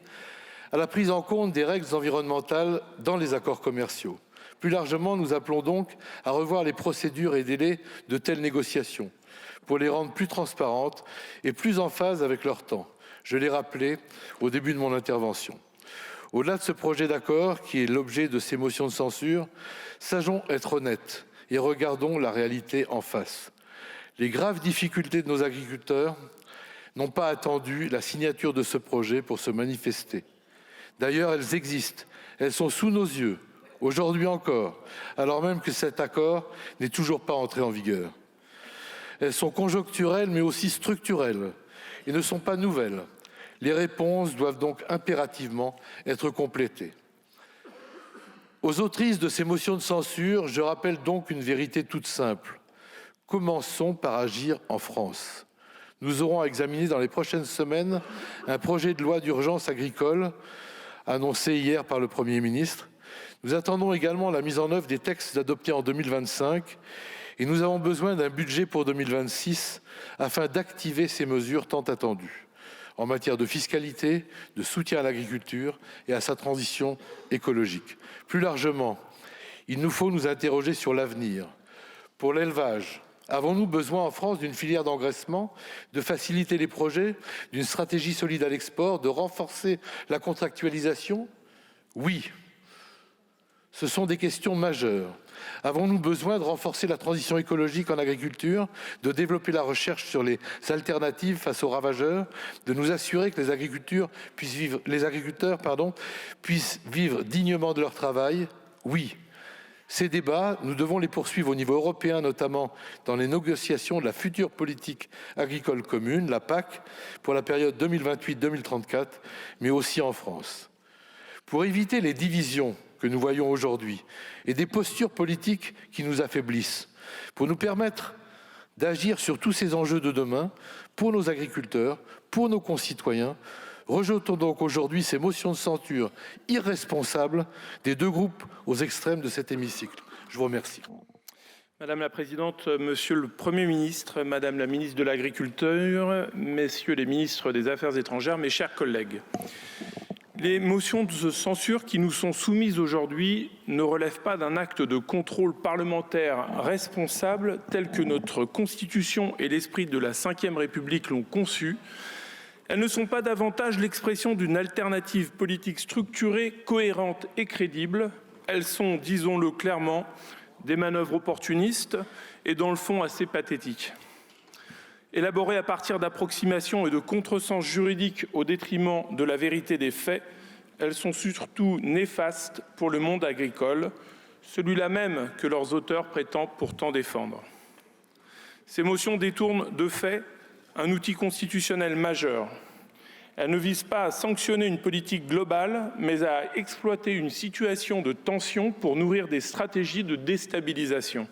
à la prise en compte des règles environnementales dans les accords commerciaux. Plus largement, nous appelons donc à revoir les procédures et délais de telles négociations pour les rendre plus transparentes et plus en phase avec leur temps. Je l'ai rappelé au début de mon intervention. Au-delà de ce projet d'accord, qui est l'objet de ces motions de censure, sageons être honnêtes et regardons la réalité en face. Les graves difficultés de nos agriculteurs n'ont pas attendu la signature de ce projet pour se manifester. D'ailleurs, elles existent, elles sont sous nos yeux, aujourd'hui encore, alors même que cet accord n'est toujours pas entré en vigueur. Elles sont conjoncturelles, mais aussi structurelles, et ne sont pas nouvelles. Les réponses doivent donc impérativement être complétées. Aux autrices de ces motions de censure, je rappelle donc une vérité toute simple. Commençons par agir en France. Nous aurons à examiner dans les prochaines semaines un projet de loi d'urgence agricole annoncé hier par le Premier ministre. Nous attendons également la mise en œuvre des textes adoptés en 2025 et nous avons besoin d'un budget pour 2026 afin d'activer ces mesures tant attendues en matière de fiscalité, de soutien à l'agriculture et à sa transition écologique. Plus largement, il nous faut nous interroger sur l'avenir. Pour l'élevage, avons-nous besoin en France d'une filière d'engraissement, de faciliter les projets, d'une stratégie solide à l'export, de renforcer la contractualisation? Oui. Ce sont des questions majeures. Avons-nous besoin de renforcer la transition écologique en agriculture, de développer la recherche sur les alternatives face aux ravageurs, de nous assurer que les agriculteurs puissent vivre dignement de leur travail? Oui. Ces débats, nous devons les poursuivre au niveau européen, notamment dans les négociations de la future politique agricole commune, la PAC, pour la période 2028-2034, mais aussi en France. Pour éviter les divisions que nous voyons aujourd'hui et des postures politiques qui nous affaiblissent, pour nous permettre d'agir sur tous ces enjeux de demain, pour nos agriculteurs, pour nos concitoyens, rejetons donc aujourd'hui ces motions de censure irresponsables des deux groupes aux extrêmes de cet hémicycle. Je vous remercie. Madame la Présidente, Monsieur le Premier ministre, Madame la Ministre de l'Agriculture, Messieurs les ministres des Affaires étrangères, mes chers collègues. Les motions de censure qui nous sont soumises aujourd'hui ne relèvent pas d'un acte de contrôle parlementaire responsable tel que notre Constitution et l'esprit de la Ve République l'ont conçu. Elles ne sont pas davantage l'expression d'une alternative politique structurée, cohérente et crédible. Elles sont, disons-le clairement, des manœuvres opportunistes et dans le fond assez pathétiques. Élaborées à partir d'approximations et de contresens juridiques au détriment de la vérité des faits, elles sont surtout néfastes pour le monde agricole, celui-là même que leurs auteurs prétendent pourtant défendre. Ces motions détournent de fait un outil constitutionnel majeur. Elles ne visent pas à sanctionner une politique globale, mais à exploiter une situation de tension pour nourrir des stratégies de déstabilisation.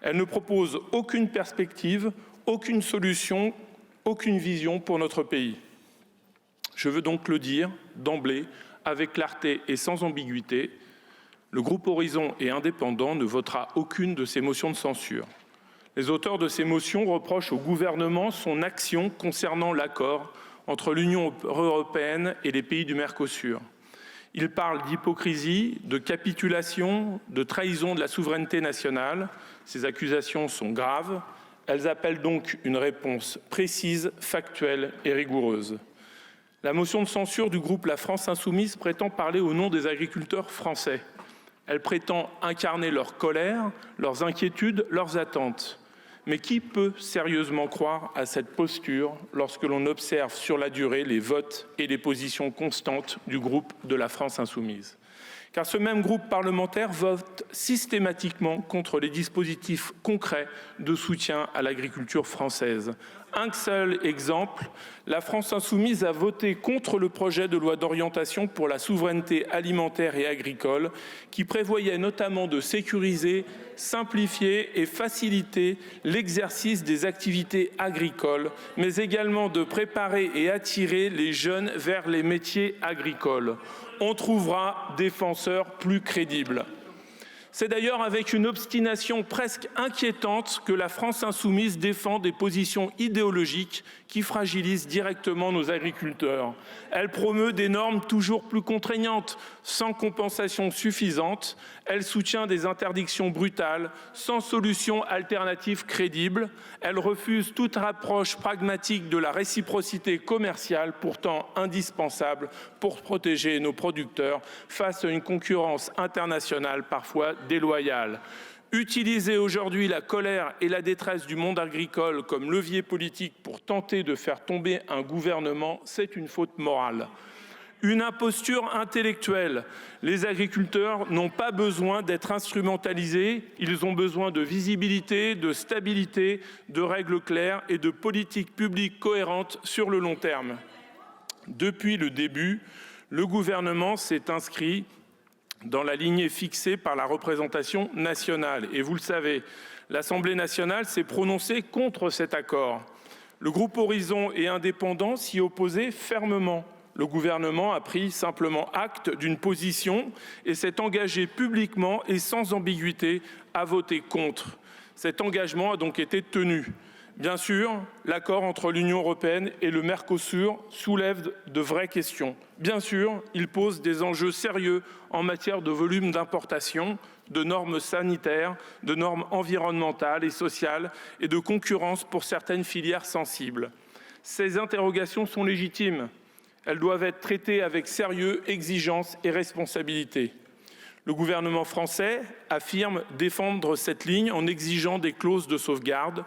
Elles ne proposent aucune perspective, aucune solution, aucune vision pour notre pays. Je veux donc le dire d'emblée, avec clarté et sans ambiguïté, le groupe Horizon et Indépendants ne votera aucune de ces motions de censure. Les auteurs de ces motions reprochent au gouvernement son action concernant l'accord entre l'Union européenne et les pays du Mercosur. Ils parlent d'hypocrisie, de capitulation, de trahison de la souveraineté nationale. Ces accusations sont graves. Elles appellent donc une réponse précise, factuelle et rigoureuse. La motion de censure du groupe La France Insoumise prétend parler au nom des agriculteurs français. Elle prétend incarner leur colère, leurs inquiétudes, leurs attentes. Mais qui peut sérieusement croire à cette posture lorsque l'on observe sur la durée les votes et les positions constantes du groupe de La France Insoumise ? Car ce même groupe parlementaire vote systématiquement contre les dispositifs concrets de soutien à l'agriculture française. Un seul exemple, la France Insoumise a voté contre le projet de loi d'orientation pour la souveraineté alimentaire et agricole qui prévoyait notamment de sécuriser, simplifier et faciliter l'exercice des activités agricoles, mais également de préparer et attirer les jeunes vers les métiers agricoles. On trouvera défenseurs plus crédibles. C'est d'ailleurs avec une obstination presque inquiétante que la France Insoumise défend des positions idéologiques qui fragilisent directement nos agriculteurs. Elle promeut des normes toujours plus contraignantes, sans compensation suffisante. Elle soutient des interdictions brutales, sans solution alternative crédible. Elle refuse toute approche pragmatique de la réciprocité commerciale, pourtant indispensable pour protéger nos producteurs face à une concurrence internationale parfois déloyale. Utiliser aujourd'hui la colère et la détresse du monde agricole comme levier politique pour tenter de faire tomber un gouvernement, c'est une faute morale. Une imposture intellectuelle. Les agriculteurs n'ont pas besoin d'être instrumentalisés, ils ont besoin de visibilité, de stabilité, de règles claires et de politiques publiques cohérentes sur le long terme. Depuis le début, le gouvernement s'est inscrit dans la lignée fixée par la représentation nationale. Et vous le savez, l'Assemblée nationale s'est prononcée contre cet accord. Le groupe Horizon et Indépendants s'y opposait fermement. Le gouvernement a pris simplement acte d'une position et s'est engagé publiquement et sans ambiguïté à voter contre. Cet engagement a donc été tenu. Bien sûr, l'accord entre l'Union européenne et le Mercosur soulève de vraies questions. Bien sûr, il pose des enjeux sérieux en matière de volume d'importation, de normes sanitaires, de normes environnementales et sociales et de concurrence pour certaines filières sensibles. Ces interrogations sont légitimes. Elles doivent être traitées avec sérieux, exigence et responsabilité. Le gouvernement français affirme défendre cette ligne en exigeant des clauses de sauvegarde,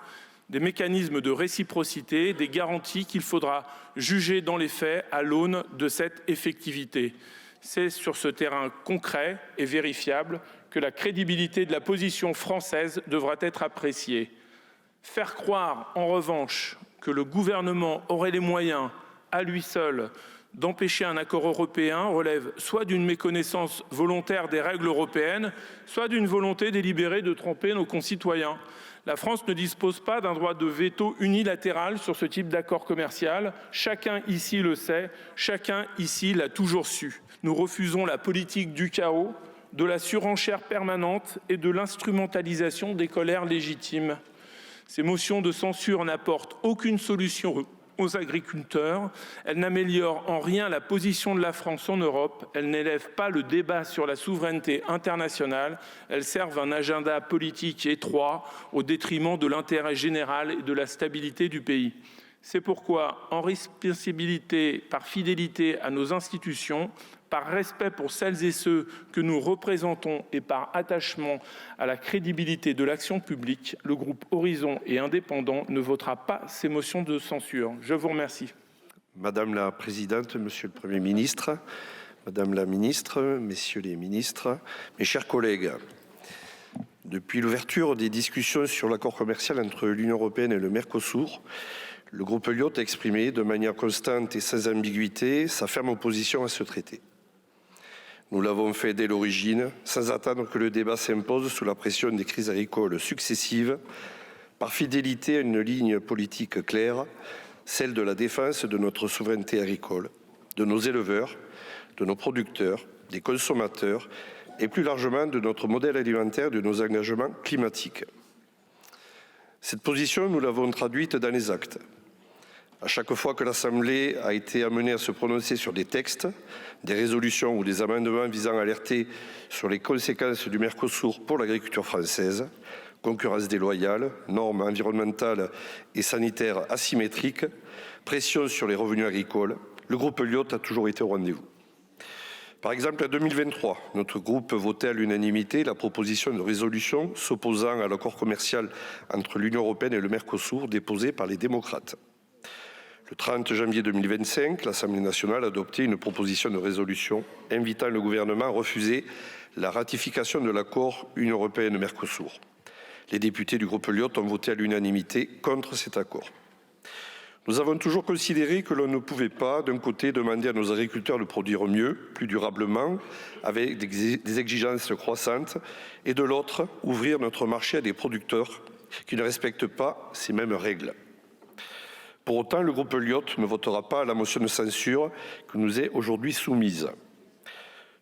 des mécanismes de réciprocité, des garanties qu'il faudra juger dans les faits à l'aune de cette effectivité. C'est sur ce terrain concret et vérifiable que la crédibilité de la position française devra être appréciée. Faire croire, en revanche, que le gouvernement aurait les moyens, à lui seul, d'empêcher un accord européen relève soit d'une méconnaissance volontaire des règles européennes, soit d'une volonté délibérée de tromper nos concitoyens. La France ne dispose pas d'un droit de veto unilatéral sur ce type d'accord commercial. Chacun ici le sait, chacun ici l'a toujours su. Nous refusons la politique du chaos, de la surenchère permanente et de l'instrumentalisation des colères légitimes. Ces motions de censure n'apportent aucune solution aux agriculteurs, elles n'améliorent en rien la position de la France en Europe, elles n'élèvent pas le débat sur la souveraineté internationale, elles servent un agenda politique étroit au détriment de l'intérêt général et de la stabilité du pays. C'est pourquoi, en responsabilité, par fidélité à nos institutions, par respect pour celles et ceux que nous représentons et par attachement à la crédibilité de l'action publique, le groupe Horizon et Indépendants ne votera pas ces motions de censure. Je vous remercie. Madame la Présidente, Monsieur le Premier ministre, Madame la Ministre, Messieurs les ministres, mes chers collègues, depuis l'ouverture des discussions sur l'accord commercial entre l'Union européenne et le Mercosur, le groupe Elliott a exprimé de manière constante et sans ambiguïté sa ferme opposition à ce traité. Nous l'avons fait dès l'origine, sans attendre que le débat s'impose sous la pression des crises agricoles successives, par fidélité à une ligne politique claire, celle de la défense de notre souveraineté agricole, de nos éleveurs, de nos producteurs, des consommateurs et plus largement de notre modèle alimentaire et de nos engagements climatiques. Cette position, nous l'avons traduite dans les actes. À chaque fois que l'Assemblée a été amenée à se prononcer sur des textes, des résolutions ou des amendements visant à alerter sur les conséquences du Mercosur pour l'agriculture française, concurrence déloyale, normes environnementales et sanitaires asymétriques, pression sur les revenus agricoles, le groupe Elliott a toujours été au rendez-vous. Par exemple, en 2023, notre groupe votait à l'unanimité la proposition de résolution s'opposant à l'accord commercial entre l'Union européenne et le Mercosur déposée par les démocrates. Le 30 janvier 2025, l'Assemblée nationale a adopté une proposition de résolution invitant le gouvernement à refuser la ratification de l'accord Union européenne-Mercosur. Les députés du groupe Elliott ont voté à l'unanimité contre cet accord. Nous avons toujours considéré que l'on ne pouvait pas, d'un côté, demander à nos agriculteurs de produire mieux, plus durablement, avec des exigences croissantes, et de l'autre, ouvrir notre marché à des producteurs qui ne respectent pas ces mêmes règles. Pour autant, le groupe Elliott ne votera pas la motion de censure qui nous est aujourd'hui soumise.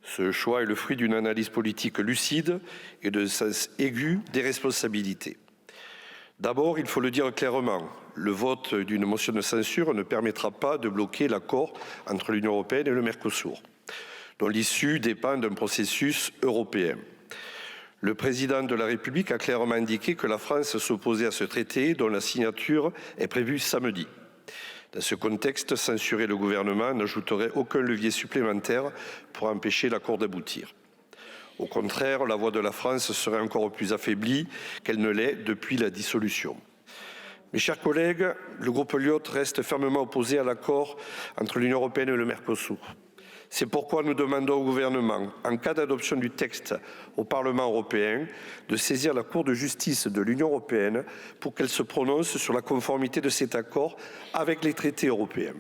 Ce choix est le fruit d'une analyse politique lucide et d'un sens aigu des responsabilités. D'abord, il faut le dire clairement, le vote d'une motion de censure ne permettra pas de bloquer l'accord entre l'Union européenne et le Mercosur, dont l'issue dépend d'un processus européen. Le président de la République a clairement indiqué que la France s'opposait à ce traité dont la signature est prévue samedi. Dans ce contexte, censurer le gouvernement n'ajouterait aucun levier supplémentaire pour empêcher l'accord d'aboutir. Au contraire, la voix de la France serait encore plus affaiblie qu'elle ne l'est depuis la dissolution. Mes chers collègues, le groupe Elliott reste fermement opposé à l'accord entre l'Union européenne et le Mercosur. C'est pourquoi nous demandons au gouvernement, en cas d'adoption du texte au Parlement européen, de saisir la Cour de justice de l'Union européenne pour qu'elle se prononce sur la conformité de cet accord avec les traités européens.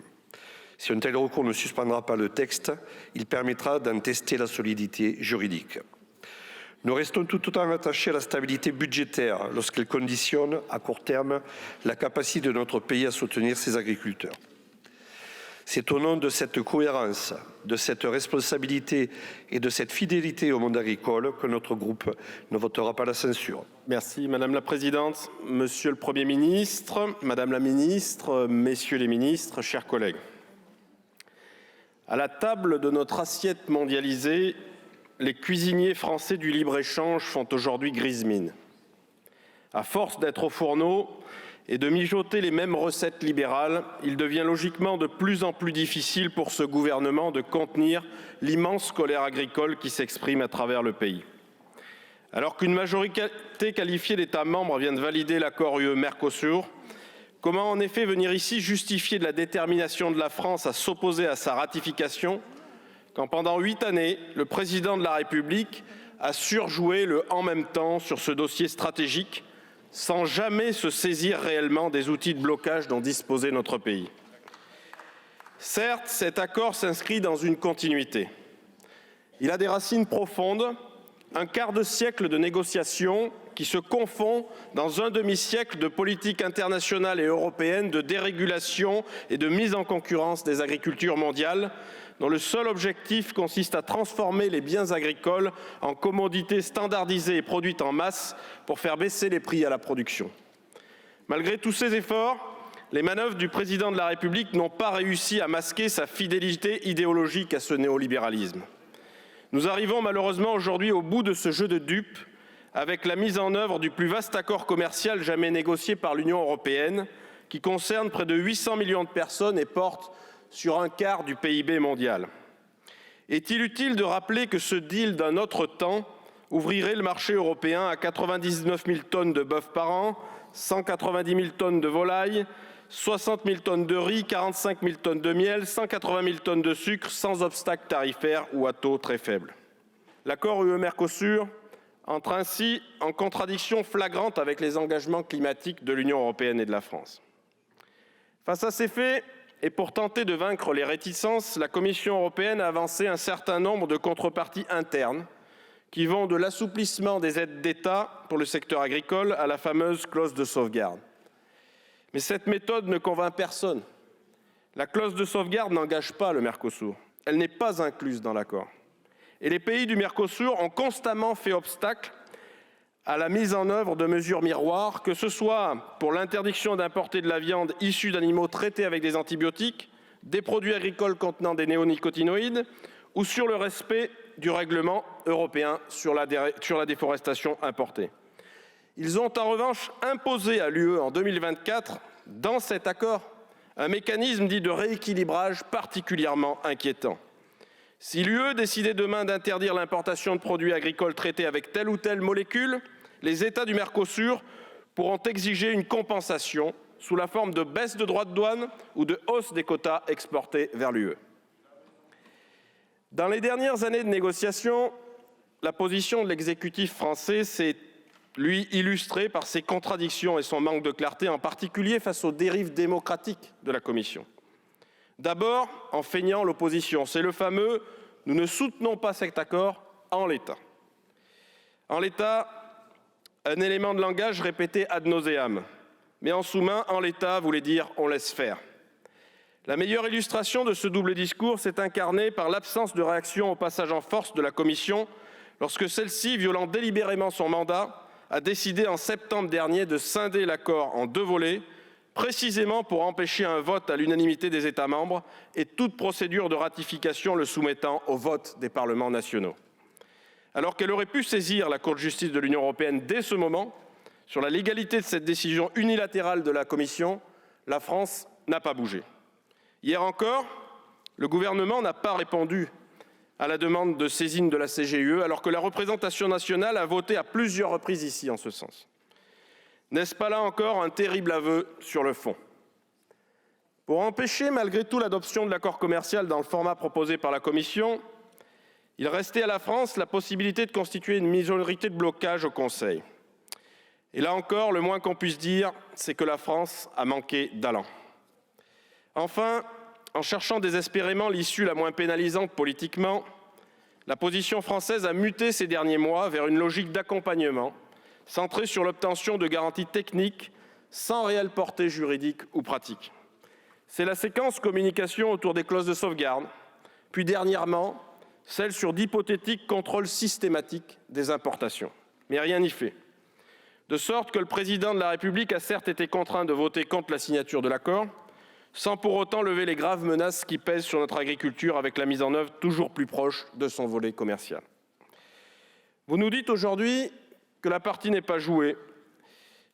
Si un tel recours ne suspendra pas le texte, il permettra d'en tester la solidité juridique. Nous restons tout autant attachés à la stabilité budgétaire lorsqu'elle conditionne, à court terme, la capacité de notre pays à soutenir ses agriculteurs. C'est au nom de cette cohérence, de cette responsabilité et de cette fidélité au monde agricole que notre groupe ne votera pas la censure. Merci Madame la Présidente, Monsieur le Premier ministre, Madame la Ministre, Messieurs les ministres, chers collègues. À la table de notre assiette mondialisée, les cuisiniers français du libre-échange font aujourd'hui grise mine. À force d'être au fourneau et de mijoter les mêmes recettes libérales, il devient logiquement de plus en plus difficile pour ce gouvernement de contenir l'immense colère agricole qui s'exprime à travers le pays. Alors qu'une majorité qualifiée d'États membres vient de valider l'accord UE-Mercosur, comment en effet venir ici justifier de la détermination de la France à s'opposer à sa ratification quand pendant 8 années, le président de la République a surjoué le « en même temps » sur ce dossier stratégique sans jamais se saisir réellement des outils de blocage dont disposait notre pays. Certes, cet accord s'inscrit dans une continuité. Il a des racines profondes un quart de siècle de négociations qui se confond dans un demi-siècle de politique internationale et européenne de dérégulation et de mise en concurrence des agricultures mondiales, dont le seul objectif consiste à transformer les biens agricoles en commodités standardisées et produites en masse pour faire baisser les prix à la production. Malgré tous ces efforts, les manœuvres du président de la République n'ont pas réussi à masquer sa fidélité idéologique à ce néolibéralisme. Nous arrivons malheureusement aujourd'hui au bout de ce jeu de dupes avec la mise en œuvre du plus vaste accord commercial jamais négocié par l'Union européenne, qui concerne près de 800 millions de personnes et porte sur un quart du PIB mondial. Est-il utile de rappeler que ce deal d'un autre temps ouvrirait le marché européen à 99 000 tonnes de bœuf par an, 190 000 tonnes de volaille, 60 000 tonnes de riz, 45 000 tonnes de miel, 180 000 tonnes de sucre, sans obstacle tarifaire ou à taux très faible. L'accord UE-Mercosur entre ainsi en contradiction flagrante avec les engagements climatiques de l'Union européenne et de la France. Face à ces faits, et pour tenter de vaincre les réticences, la Commission européenne a avancé un certain nombre de contreparties internes qui vont de l'assouplissement des aides d'État pour le secteur agricole à la fameuse clause de sauvegarde. Mais cette méthode ne convainc personne. La clause de sauvegarde n'engage pas le Mercosur. Elle n'est pas incluse dans l'accord. Et les pays du Mercosur ont constamment fait obstacle à la mise en œuvre de mesures miroirs, que ce soit pour l'interdiction d'importer de la viande issue d'animaux traités avec des antibiotiques, des produits agricoles contenant des néonicotinoïdes, ou sur le respect du règlement européen sur la déforestation importée. Ils ont en revanche imposé à l'UE en 2024, dans cet accord, un mécanisme dit de rééquilibrage particulièrement inquiétant. Si l'UE décidait demain d'interdire l'importation de produits agricoles traités avec telle ou telle molécule, les États du Mercosur pourront exiger une compensation sous la forme de baisse de droits de douane ou de hausse des quotas exportés vers l'UE. Dans les dernières années de négociations, la position de l'exécutif français s'est, lui, illustrée par ses contradictions et son manque de clarté, en particulier face aux dérives démocratiques de la Commission. D'abord, en feignant l'opposition. C'est le fameux « nous ne soutenons pas cet accord en l'état ». En l'état, un élément de langage répété ad nauseam. Mais en sous-main, en l'état voulait dire « on laisse faire ». La meilleure illustration de ce double discours s'est incarnée par l'absence de réaction au passage en force de la Commission lorsque celle-ci, violant délibérément son mandat, a décidé en septembre dernier de scinder l'accord en deux volets, précisément pour empêcher un vote à l'unanimité des États membres et toute procédure de ratification le soumettant au vote des parlements nationaux. Alors qu'elle aurait pu saisir la Cour de justice de l'Union européenne dès ce moment, sur la légalité de cette décision unilatérale de la Commission, la France n'a pas bougé. Hier encore, le gouvernement n'a pas répondu à la demande de saisine de la CGUE, alors que la représentation nationale a voté à plusieurs reprises ici en ce sens. N'est-ce pas là encore un terrible aveu sur le fond? Pour empêcher malgré tout l'adoption de l'accord commercial dans le format proposé par la Commission, il restait à la France la possibilité de constituer une minorité de blocage au Conseil. Et là encore, le moins qu'on puisse dire, c'est que la France a manqué d'allant. Enfin, en cherchant désespérément l'issue la moins pénalisante politiquement, la position française a muté ces derniers mois vers une logique d'accompagnement centrée sur l'obtention de garanties techniques sans réelle portée juridique ou pratique. C'est la séquence communication autour des clauses de sauvegarde, puis dernièrement, celle sur d'hypothétiques contrôles systématiques des importations. Mais rien n'y fait. De sorte que le président de la République a certes été contraint de voter contre la signature de l'accord, sans pour autant lever les graves menaces qui pèsent sur notre agriculture avec la mise en œuvre toujours plus proche de son volet commercial. Vous nous dites aujourd'hui que la partie n'est pas jouée,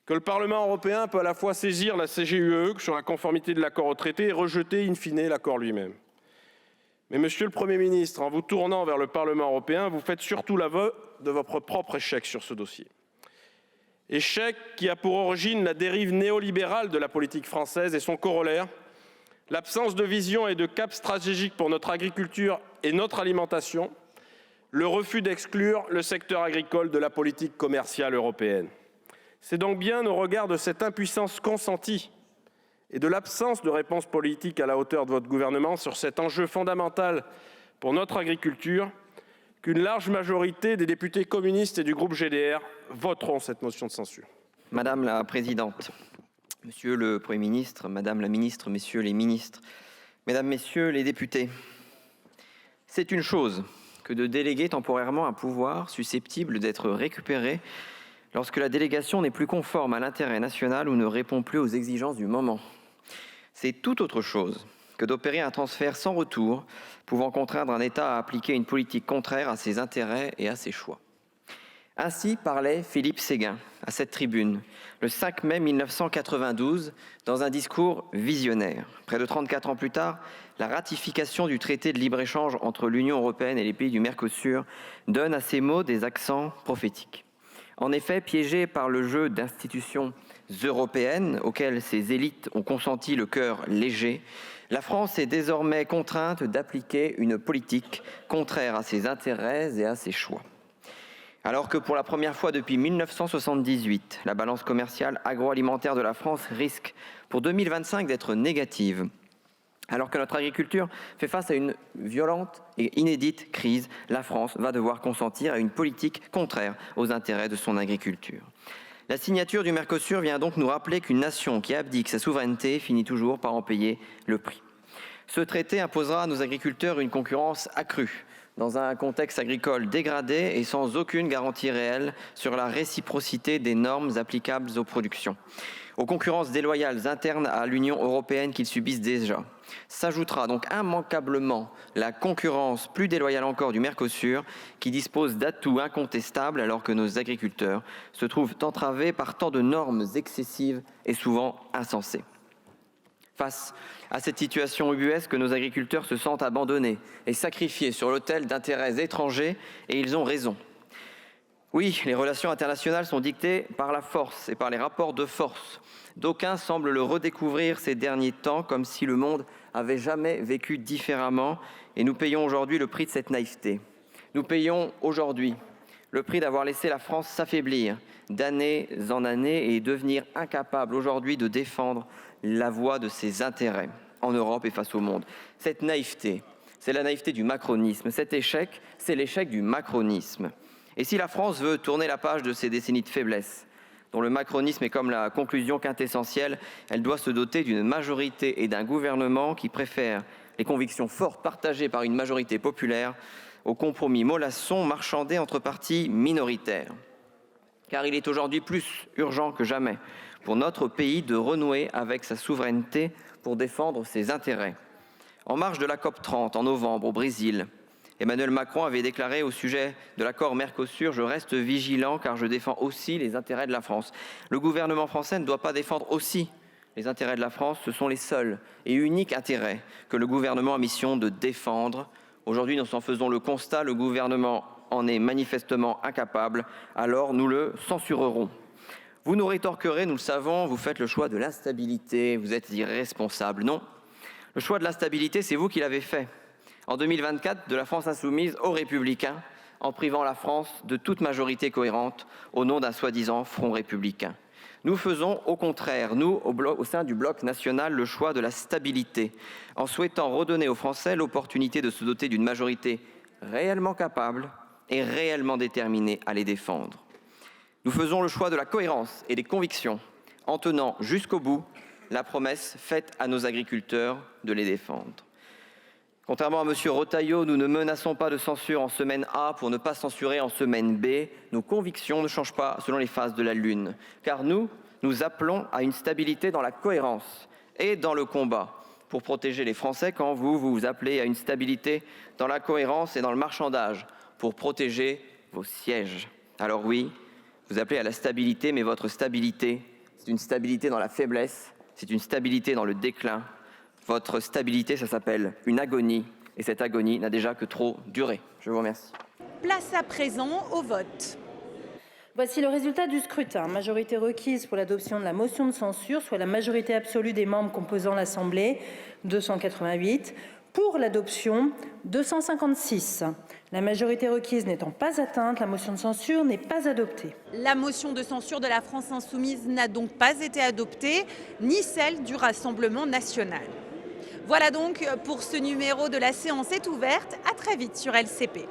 que le Parlement européen peut à la fois saisir la CGUE sur la conformité de l'accord au traité et rejeter in fine l'accord lui-même. Mais Monsieur le Premier ministre, en vous tournant vers le Parlement européen, vous faites surtout l'aveu de votre propre échec sur ce dossier. Échec qui a pour origine la dérive néolibérale de la politique française et son corollaire, l'absence de vision et de cap stratégique pour notre agriculture et notre alimentation, le refus d'exclure le secteur agricole de la politique commerciale européenne. C'est donc bien au regard de cette impuissance consentie et de l'absence de réponse politique à la hauteur de votre gouvernement sur cet enjeu fondamental pour notre agriculture qu'une large majorité des députés communistes et du groupe GDR voteront cette motion de censure. Madame la Présidente, Monsieur le Premier ministre, Madame la Ministre, Messieurs les ministres, Mesdames, Messieurs les députés, c'est une chose que de déléguer temporairement un pouvoir susceptible d'être récupéré lorsque la délégation n'est plus conforme à l'intérêt national ou ne répond plus aux exigences du moment. C'est tout autre chose que d'opérer un transfert sans retour, pouvant contraindre un État à appliquer une politique contraire à ses intérêts et à ses choix. Ainsi parlait Philippe Séguin à cette tribune, le 5 mai 1992, dans un discours visionnaire. Près de 34 ans plus tard, la ratification du traité de libre-échange entre l'Union européenne et les pays du Mercosur donne à ces mots des accents prophétiques. En effet, piégés par le jeu d'institutions européennes auxquelles ces élites ont consenti le cœur léger, la France est désormais contrainte d'appliquer une politique contraire à ses intérêts et à ses choix. Alors que pour la première fois depuis 1978, la balance commerciale agroalimentaire de la France risque pour 2025 d'être négative, alors que notre agriculture fait face à une violente et inédite crise, la France va devoir consentir à une politique contraire aux intérêts de son agriculture. La signature du Mercosur vient donc nous rappeler qu'une nation qui abdique sa souveraineté finit toujours par en payer le prix. Ce traité imposera à nos agriculteurs une concurrence accrue, dans un contexte agricole dégradé et sans aucune garantie réelle sur la réciprocité des normes applicables aux productions. Aux concurrences déloyales internes à l'Union européenne qu'ils subissent déjà, s'ajoutera donc immanquablement la concurrence plus déloyale encore du Mercosur, qui dispose d'atouts incontestables alors que nos agriculteurs se trouvent entravés par tant de normes excessives et souvent insensées. Face à cette situation ubuesque, nos agriculteurs se sentent abandonnés et sacrifiés sur l'autel d'intérêts étrangers, et ils ont raison. Oui, les relations internationales sont dictées par la force et par les rapports de force. D'aucuns semblent le redécouvrir ces derniers temps, comme si le monde avait jamais vécu différemment, et nous payons aujourd'hui le prix de cette naïveté. Nous payons aujourd'hui le prix d'avoir laissé la France s'affaiblir d'année en année et devenir incapable aujourd'hui de défendre la voie de ses intérêts en Europe et face au monde. Cette naïveté, c'est la naïveté du macronisme. Cet échec, c'est l'échec du macronisme. Et si la France veut tourner la page de ces décennies de faiblesse, dont le macronisme est comme la conclusion quintessentielle, elle doit se doter d'une majorité et d'un gouvernement qui préfèrent les convictions fortes partagées par une majorité populaire aux compromis mollassons marchandés entre partis minoritaires. Car il est aujourd'hui plus urgent que jamais pour notre pays de renouer avec sa souveraineté pour défendre ses intérêts. En marge de la COP30 en novembre au Brésil, Emmanuel Macron avait déclaré au sujet de l'accord Mercosur « Je reste vigilant car je défends aussi les intérêts de la France ». Le gouvernement français ne doit pas défendre aussi les intérêts de la France, ce sont les seuls et uniques intérêts que le gouvernement a mission de défendre. Aujourd'hui, nous en faisons le constat, le gouvernement en est manifestement incapable, alors nous le censurerons. Vous nous rétorquerez, nous le savons, vous faites le choix de l'instabilité, vous êtes irresponsable. Non, le choix de l'instabilité, c'est vous qui l'avez fait. En 2024, de la France insoumise aux Républicains, en privant la France de toute majorité cohérente au nom d'un soi-disant front républicain. Nous faisons au contraire, nous, au sein du bloc national, le choix de la stabilité, en souhaitant redonner aux Français l'opportunité de se doter d'une majorité réellement capable et réellement déterminée à les défendre. Nous faisons le choix de la cohérence et des convictions, en tenant jusqu'au bout la promesse faite à nos agriculteurs de les défendre. Contrairement à M. Retailleau, nous ne menaçons pas de censure en semaine A pour ne pas censurer en semaine B. Nos convictions ne changent pas selon les phases de la Lune, car nous appelons à une stabilité dans la cohérence et dans le combat pour protéger les Français, quand vous appelez à une stabilité dans la cohérence et dans le marchandage pour protéger vos sièges. Alors oui, vous appelez à la stabilité, mais votre stabilité, c'est une stabilité dans la faiblesse, c'est une stabilité dans le déclin. Votre stabilité, ça s'appelle une agonie, et cette agonie n'a déjà que trop duré. Je vous remercie. Place à présent au vote. Voici le résultat du scrutin. Majorité requise pour l'adoption de la motion de censure, soit la majorité absolue des membres composant l'Assemblée, 288. Pour l'adoption, 256. La majorité requise n'étant pas atteinte, la motion de censure n'est pas adoptée. La motion de censure de la France insoumise n'a donc pas été adoptée, ni celle du Rassemblement national. Voilà donc pour ce numéro de La séance est ouverte. À très vite sur LCP.